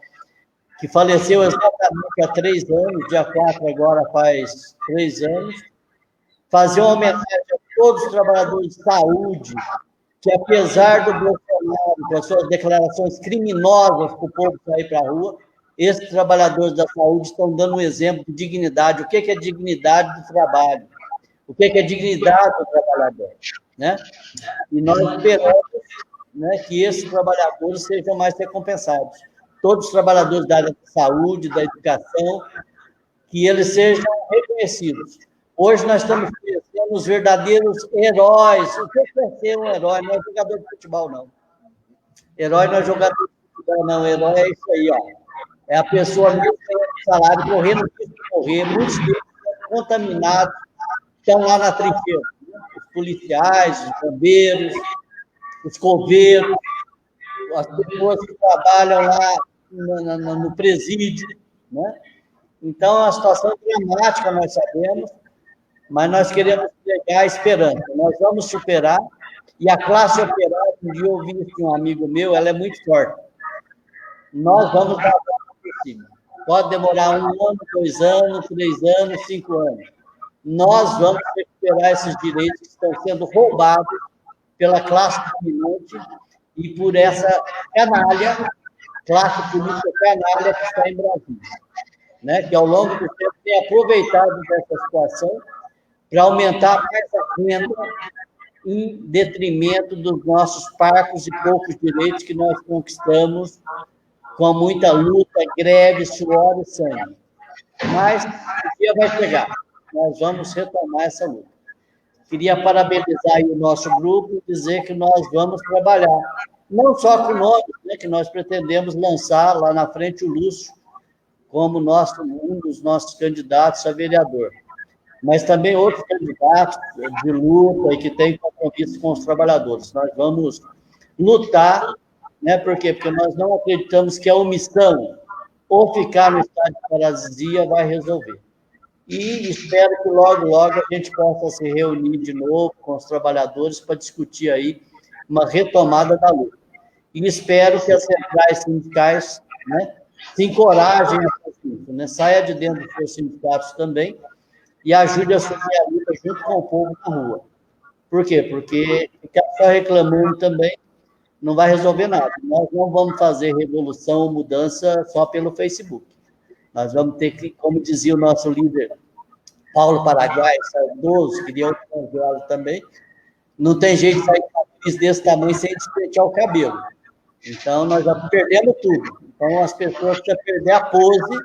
que faleceu exatamente há 3 anos, dia 4 agora faz 3 anos. Fazer uma homenagem ao todos os trabalhadores de saúde, que apesar do Bolsonaro, com as suas declarações criminosas para o povo sair para a rua, esses trabalhadores da saúde estão dando um exemplo de dignidade. O que é dignidade do trabalho? O que é dignidade do trabalhador? Né? E nós esperamos, né, que esses trabalhadores sejam mais recompensados. Todos os trabalhadores da área da saúde, da educação, que eles sejam reconhecidos. Hoje nós estamos conhecendo os verdadeiros heróis. O que é ser um herói? Não é jogador de futebol, não. Herói não é jogador de futebol, não. Herói é isso aí, ó. É a pessoa mesmo ganhando salário, correndo risco de morrer, muitos deles contaminados, estão lá na trincheira. Os policiais, os bombeiros, os coveiros, as pessoas que trabalham lá no presídio, né? Então, é uma situação dramática, nós sabemos, mas nós queremos pegar a esperança. Nós vamos superar, e a classe operária, um dia eu ouvi de um amigo meu, ela é muito forte. Nós vamos dar a volta por cima. Pode demorar 1 ano, 2 anos, 3 anos, 5 anos. Nós vamos recuperar esses direitos que estão sendo roubados pela classe dominante e por essa canalha, classe política canalha que está em Brasília, né? Que ao longo do tempo tem aproveitado dessa situação para aumentar mais a renda em detrimento dos nossos parcos e poucos direitos que nós conquistamos com muita luta, greve, suor e sangue. Mas o dia vai chegar. Nós vamos retomar essa luta. Queria parabenizar aí o nosso grupo e dizer que nós vamos trabalhar, não só com nós, né, que nós pretendemos lançar lá na frente o Lúcio como um dos nossos candidatos a vereador, mas também outros candidatos de luta e que têm compromisso com os trabalhadores. Nós vamos lutar, né? Por quê? Porque nós não acreditamos que a omissão ou ficar no estado de paralisia vai resolver. E espero que logo, logo a gente possa se reunir de novo com os trabalhadores para discutir aí uma retomada da luta. E espero que as centrais sindicais, né, se encorajem a fazer isso, né? Saia de dentro dos seus sindicatos também e ajude a assumir a luta junto com o povo na rua. Por quê? Porque ficar só reclamando também não vai resolver nada. Nós não vamos fazer revolução ou mudança só pelo Facebook. Nós vamos ter que, como dizia o nosso líder Paulo Paraguai, saudoso, queria outro também, não tem jeito de sair com uma crise desse tamanho sem despentear o cabelo. Então, nós já perdemos tudo. Então, as pessoas precisam perder a pose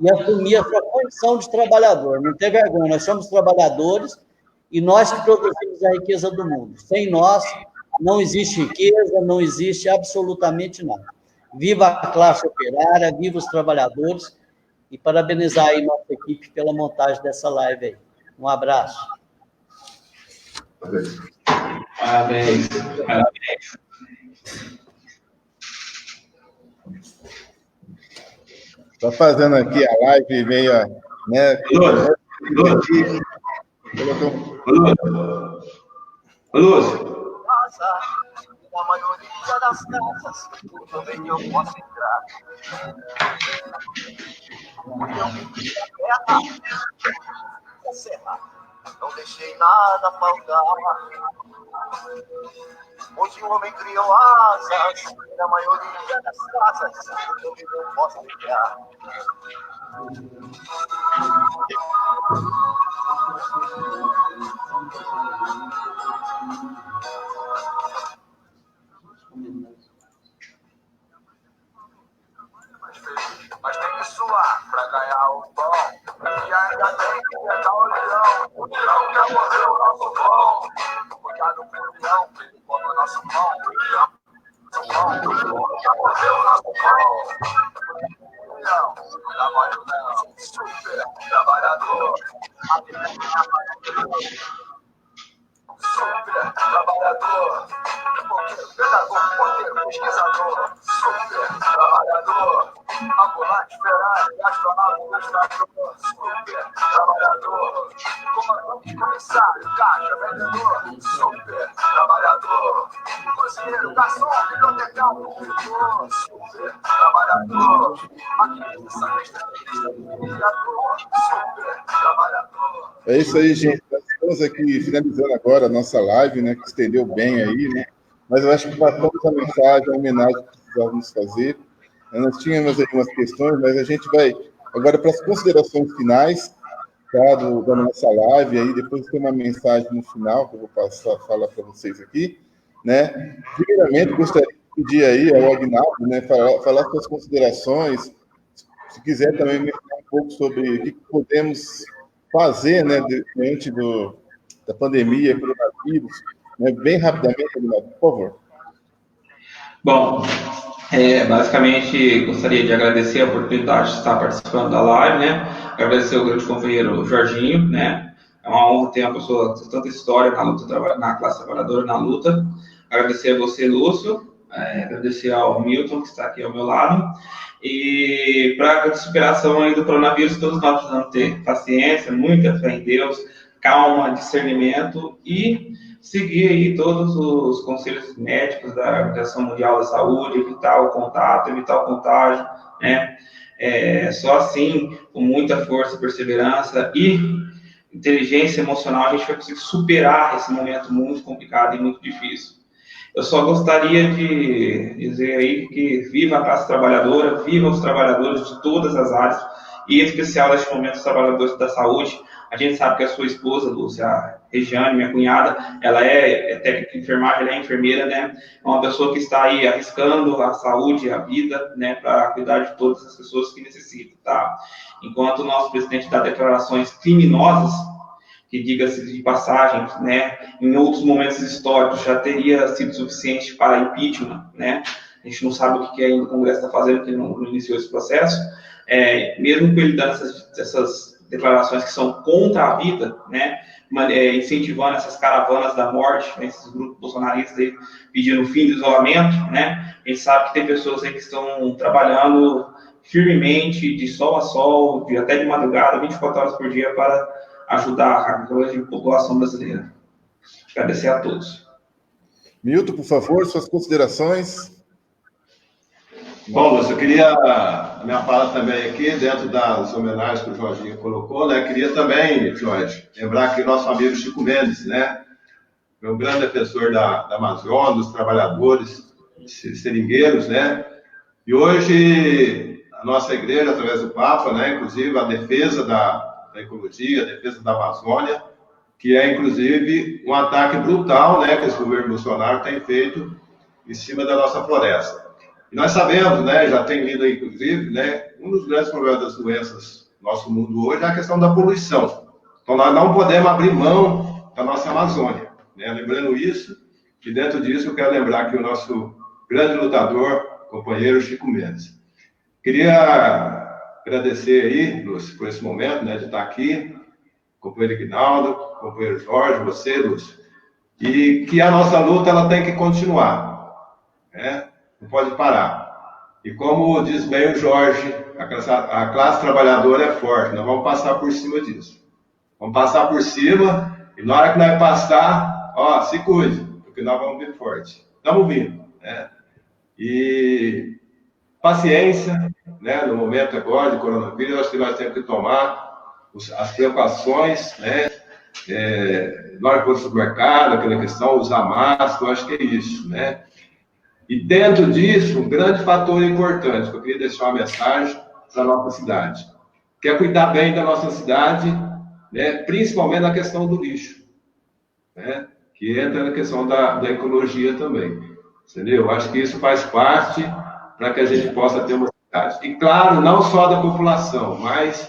e assumir a sua condição de trabalhador. Não ter vergonha, nós somos trabalhadores e nós que produzimos a riqueza do mundo. Sem nós, não existe riqueza, não existe absolutamente nada. Viva a classe operária, viva os trabalhadores e parabenizar aí nossa equipe pela montagem dessa live aí. Um abraço. Parabéns. Estou fazendo aqui a live meio, né? Lúcio. Na maioria das casas, também eu posso entrar. Porque eu vim da terra, da serra, não deixei nada faltar. Hoje o homem criou asas, na maioria das casas, também eu posso entrar. Mas tem que suar pra ganhar o pão. E ainda tem que pegar o leão. O leão quer morrer o nosso pão. Cuidado com o leão, que ele come o nosso pão. O leão quer morrer o nosso pão. O leão, trabalho não, super trabalhador. Super trabalhador. Pedagogo, porteiro, pesquisador. Super trabalhador. Ambulante, Ferrari, astronauta, ilustrador. Super trabalhador. Comandante, comissário, caixa, vendedor. Super trabalhador. Cozinheiro, garçom, bibliotecário, escritor. Super trabalhador. Maquinista, sanista, criador. Super trabalhador. É isso aí, gente. estamos aqui finalizando agora a nossa live, né, que estendeu bem aí, né? Mas eu acho que passamos a mensagem, a homenagem que precisávamos fazer. Nós tínhamos algumas questões, mas a gente vai agora para as considerações finais, tá, da nossa live. Aí depois tem uma mensagem no final que eu vou falar para vocês aqui, né? Primeiramente, gostaria de pedir aí ao Aguinaldo, né, falar suas considerações. Se quiser também mencionar um pouco sobre o que podemos fazer, né, diante da pandemia, coronavírus, né, bem rapidamente, Aguinaldo, por favor. Bom, basicamente gostaria de agradecer a oportunidade de estar participando da live, né? Agradecer ao grande companheiro Jorginho, né? É uma honra ter uma pessoa com tanta história na luta, na classe trabalhadora, na luta. Agradecer a você, Lúcio, agradecer ao Milton, que está aqui ao meu lado. E para a superação aí do coronavírus, todos nós precisamos ter paciência, muita fé em Deus, calma, discernimento e seguir aí todos os conselhos médicos da Organização Mundial da Saúde, evitar o contato, evitar o contágio, né? Só assim, com muita força, perseverança e inteligência emocional, a gente vai conseguir superar esse momento muito complicado e muito difícil. Eu só gostaria de dizer aí que viva a classe trabalhadora, viva os trabalhadores de todas as áreas, e em especial neste momento os trabalhadores da saúde. A gente sabe que a sua esposa, Lúcia, a Regiane, minha cunhada, ela é técnica de enfermagem, ela é enfermeira, né? É uma pessoa que está aí arriscando a saúde, a vida, né, para cuidar de todas as pessoas que necessitam, tá? Enquanto o nosso presidente dá declarações criminosas, que, diga-se de passagem, né, em outros momentos históricos já teria sido suficiente para impeachment, né? A gente não sabe o que ainda o Congresso está fazendo, porque não iniciou esse processo. Mesmo com ele dando essas declarações que são contra a vida, né, incentivando essas caravanas da morte, né, esses grupos bolsonaristas aí, pedindo o fim do isolamento, né, a gente sabe que tem pessoas aí que estão trabalhando firmemente, de sol a sol, até de madrugada, 24 horas por dia, para ajudar a grande população brasileira. Agradecer a todos. Milton, por favor, suas considerações. Bom, Lúcio, eu queria, a minha fala também aqui, dentro das homenagens que o Jorginho colocou, né, queria também, Jorge, lembrar que nosso amigo Chico Mendes, né, é um grande defensor da Amazônia, dos trabalhadores, seringueiros, né, e hoje a nossa igreja, através do Papa, né, inclusive a defesa da ecologia, a defesa da Amazônia, que é, inclusive, um ataque brutal, né, que esse governo Bolsonaro tem feito em cima da nossa floresta. E nós sabemos, né, já tem lido aí, inclusive, né, um dos grandes problemas das doenças do nosso mundo hoje é a questão da poluição. Então, nós não podemos abrir mão da nossa Amazônia, né? Lembrando isso, que dentro disso eu quero lembrar que o nosso grande lutador, companheiro Chico Mendes. Queria agradecer aí, Lúcio, por esse momento, né, de estar aqui, companheiro Aguinaldo, companheiro Jorge, você, Lúcio, e que a nossa luta ela tem que continuar, né? Não pode parar. E como diz bem o Jorge, a classe trabalhadora é forte, nós vamos passar por cima disso. Vamos passar por cima, e na hora que nós passar, ó, se cuide, porque nós vamos vir forte. Estamos vindo, né? E paciência, né, no momento agora de coronavírus, acho que nós temos que tomar as precauções, né, na hora que for no supermercado, aquela questão, usar máscara, eu acho que é isso, né. E dentro disso, um grande fator importante, que eu queria deixar uma mensagem para a nossa cidade, que é cuidar bem da nossa cidade, né, principalmente na questão do lixo, né, que entra na questão da ecologia também, entendeu? Eu acho que isso faz parte para que a gente possa ter uma cidade. E, claro, não só da população, mas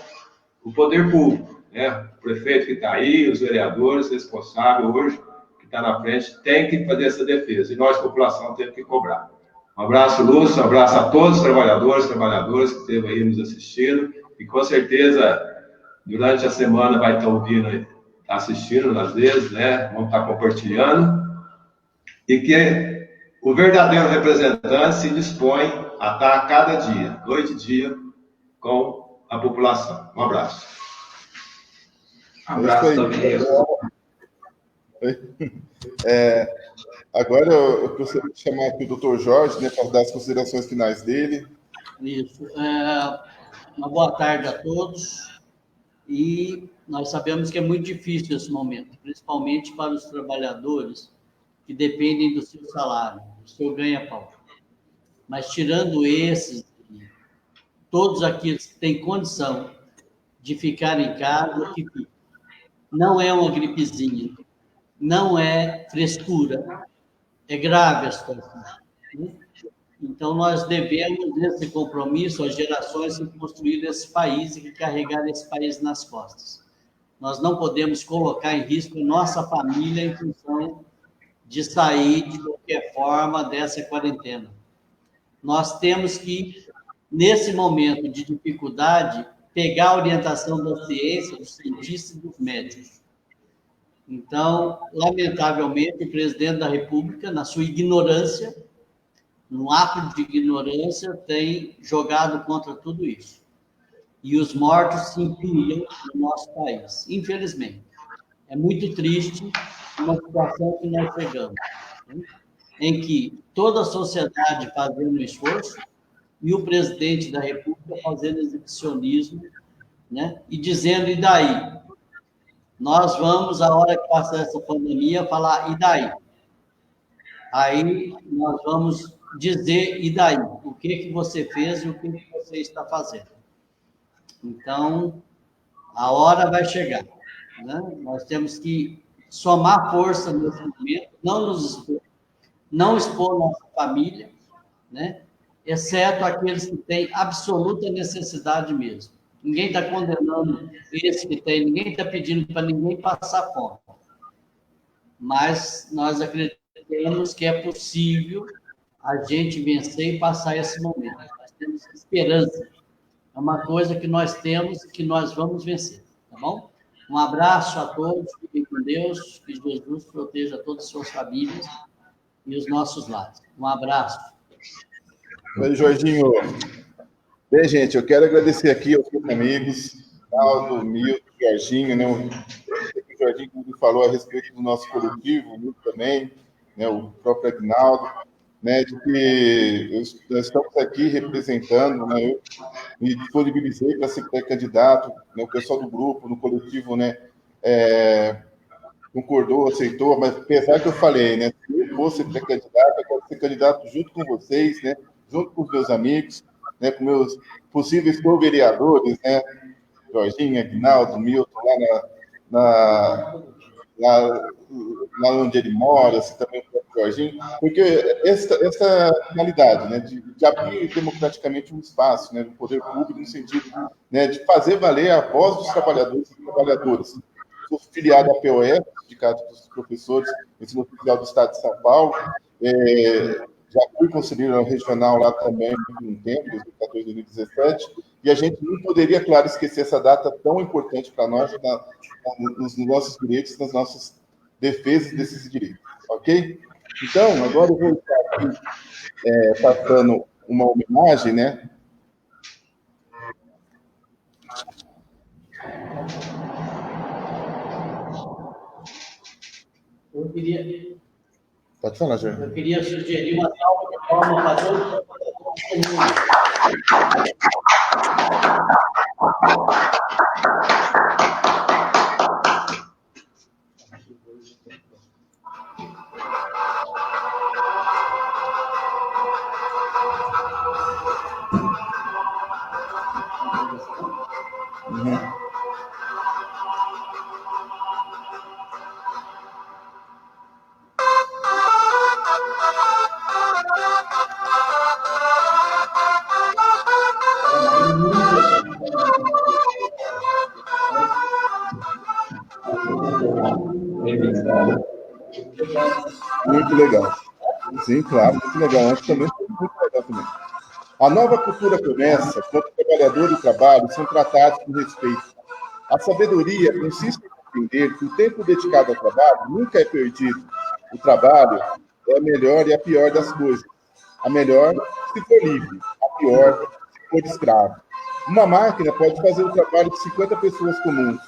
o poder público, né? O prefeito que está aí, os vereadores responsáveis hoje, que está na frente, tem que fazer essa defesa. E nós, população, temos que cobrar. Um abraço, Lúcio, um abraço a todos os trabalhadores que esteve aí nos assistindo. E, com certeza, durante a semana vai estar ouvindo, assistindo, às vezes, né? Vamos estar compartilhando. E que o verdadeiro representante se dispõe a estar a cada dia, noite e dia, com a população. Um abraço. Um abraço também. Agora eu gostaria de chamar aqui o Dr. Jorge, né, para dar as considerações finais dele. Isso. Uma boa tarde a todos. e nós sabemos que é muito difícil esse momento, principalmente para os trabalhadores que dependem do seu salário, do seu ganha-pão. Mas, tirando esses, todos aqueles que têm condição de ficar em casa, que ficam. Não é uma gripezinha, não é frescura, é grave a situação. Então, nós devemos esse compromisso às gerações que construíram esse país e que carregaram esse país nas costas. Nós não podemos colocar em risco a nossa família em função de sair de qualquer forma dessa quarentena. Nós temos que, nesse momento de dificuldade, pegar a orientação da ciência, dos cientistas e dos médicos. Então, lamentavelmente, o presidente da República, na sua ignorância, num ato de ignorância, tem jogado contra tudo isso. E os mortos se empilham no nosso país, infelizmente. É muito triste uma situação que nós chegamos, né? Em que toda a sociedade fazendo um esforço e o presidente da República fazendo exibicionismo, né? E dizendo, e daí? Nós vamos, a hora que passar essa pandemia, falar, e daí? Aí nós vamos dizer, e daí? O que você fez e o que você está fazendo? Então, a hora vai chegar, né? Nós temos que somar força nesse momento, não expor nossa família, né? Exceto aqueles que têm absoluta necessidade mesmo. Ninguém está condenando esse que tem, ninguém está pedindo para ninguém passar fome. Mas nós acreditamos que é possível a gente vencer e passar esse momento. Nós temos esperança. É uma coisa que nós temos e que nós vamos vencer, tá bom? Um abraço a todos, fiquem com Deus, que Jesus proteja todas as suas famílias e os nossos lares. Um abraço. Oi, Jorginho. Bem, gente, eu quero agradecer aqui aos meus amigos, Aldo, Milton, Jorginho, né? O Jorginho que falou a respeito do nosso coletivo, o Milton também, né? O próprio Aguinaldo, né? De que nós estamos aqui representando, né? Eu me disponibilizei para ser pré-candidato, né? O pessoal do grupo, no coletivo, né? Concordou, aceitou, mas apesar que eu falei, né? Se eu fosse pré-candidato, eu quero ser candidato junto com vocês, né? Junto com os meus amigos, né, com meus possíveis co-vereadores, né, Jorginho, Aguinaldo, Milton, lá onde ele mora, assim, também o próprio Jorginho, porque essa finalidade, né, de abrir democraticamente um espaço, né, do poder público, no sentido, né, de fazer valer a voz dos trabalhadores e trabalhadoras. Sou filiado à POE, Sindicato dos Professores, Ensino Oficial do Estado de São Paulo, já fui conselheiro regional lá também por um tempo, 2014, 2017, e a gente não poderia, claro, esquecer essa data tão importante para nós, nos nossos direitos, nas nossas defesas desses direitos, ok? Então, agora eu vou estar aqui passando uma homenagem, né? Eu queria... Pode falar, Jorge. Eu queria sugerir uma salva de palmas para todos. Muito legal. Sim, claro, muito legal. Acho que também foi muito legal também. A nova cultura começa quando o trabalhador e o trabalho são tratados com respeito. A sabedoria consiste em entender que o tempo dedicado ao trabalho nunca é perdido. O trabalho é a melhor e a pior das coisas. A melhor se for livre, a pior se for escravo. Uma máquina pode fazer o trabalho de 50 pessoas comuns,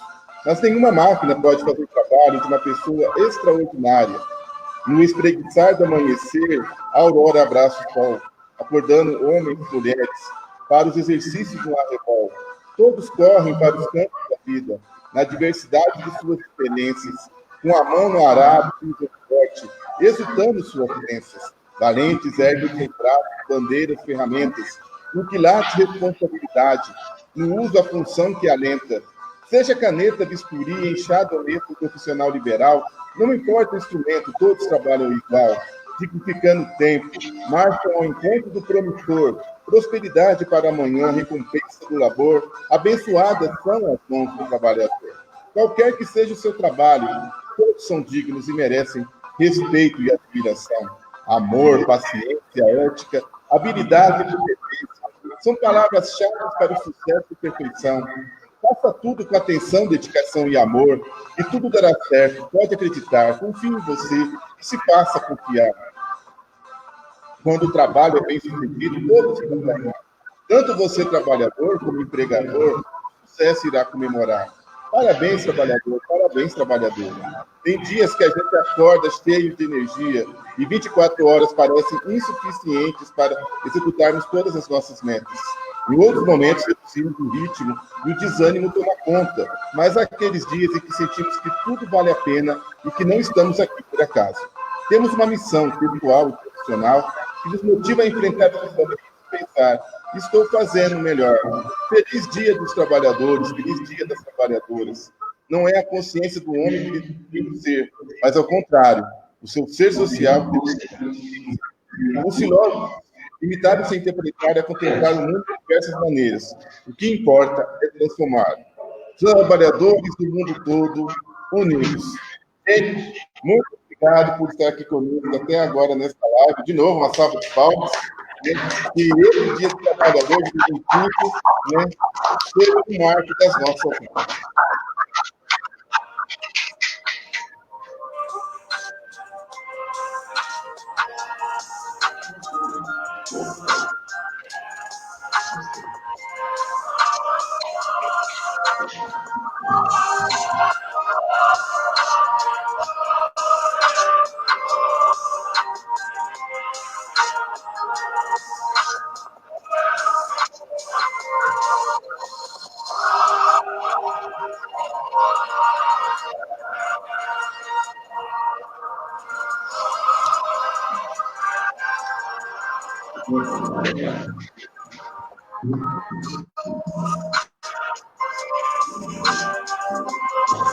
mas nenhuma máquina pode fazer o trabalho de uma pessoa extraordinária. No espreguiçar do amanhecer, a aurora abraça o sol, acordando homens e mulheres para os exercícios do arrebol. Todos correm para os campos da vida, na diversidade de suas experiências, com a mão no arado e no forte, exultando suas crenças. Valentes erguem retratos, bandeiras, ferramentas, no que late responsabilidade, no uso a função que alenta. Seja caneta, bisturi, enxadoneta, profissional liberal, não importa o instrumento, todos trabalham igual, dignificando o tempo, marcham ao encontro do promissor, prosperidade para amanhã, recompensa do labor, abençoadas são as mãos do trabalhador. Qualquer que seja o seu trabalho, todos são dignos e merecem respeito e admiração. Amor, paciência, ética, habilidade e competência são palavras-chave para o sucesso e perfeição. Faça tudo com atenção, dedicação e amor, e tudo dará certo. Pode acreditar, confie em você e se faça confiar. Quando o trabalho é bem sucedido, todos se ganham. Tanto você, trabalhador, como empregador, o sucesso irá comemorar. Parabéns, trabalhador, parabéns, trabalhadora. Tem dias que a gente acorda cheio de energia e 24 horas parecem insuficientes para executarmos todas as nossas metas. Em outros momentos, reduzimos o ritmo e o desânimo toma conta, mas há aqueles dias em que sentimos que tudo vale a pena e que não estamos aqui por acaso. Temos uma missão pessoal e profissional que nos motiva a enfrentar os desafios e pensar: estou fazendo o melhor. Feliz dia dos trabalhadores, feliz dia das trabalhadoras. Não é a consciência do homem que define o ser, mas ao contrário, o seu ser social o filósofo limitaram-se a interpretar e a contemplar o mundo de diversas maneiras. O que importa é transformar. Trabalhadores do mundo todo unidos. Gente, muito obrigado por estar aqui comigo até agora nessa live. De novo, uma salva de palmas. E esse Dia do Trabalhador de 2025, né, seja o marco das nossas vidas.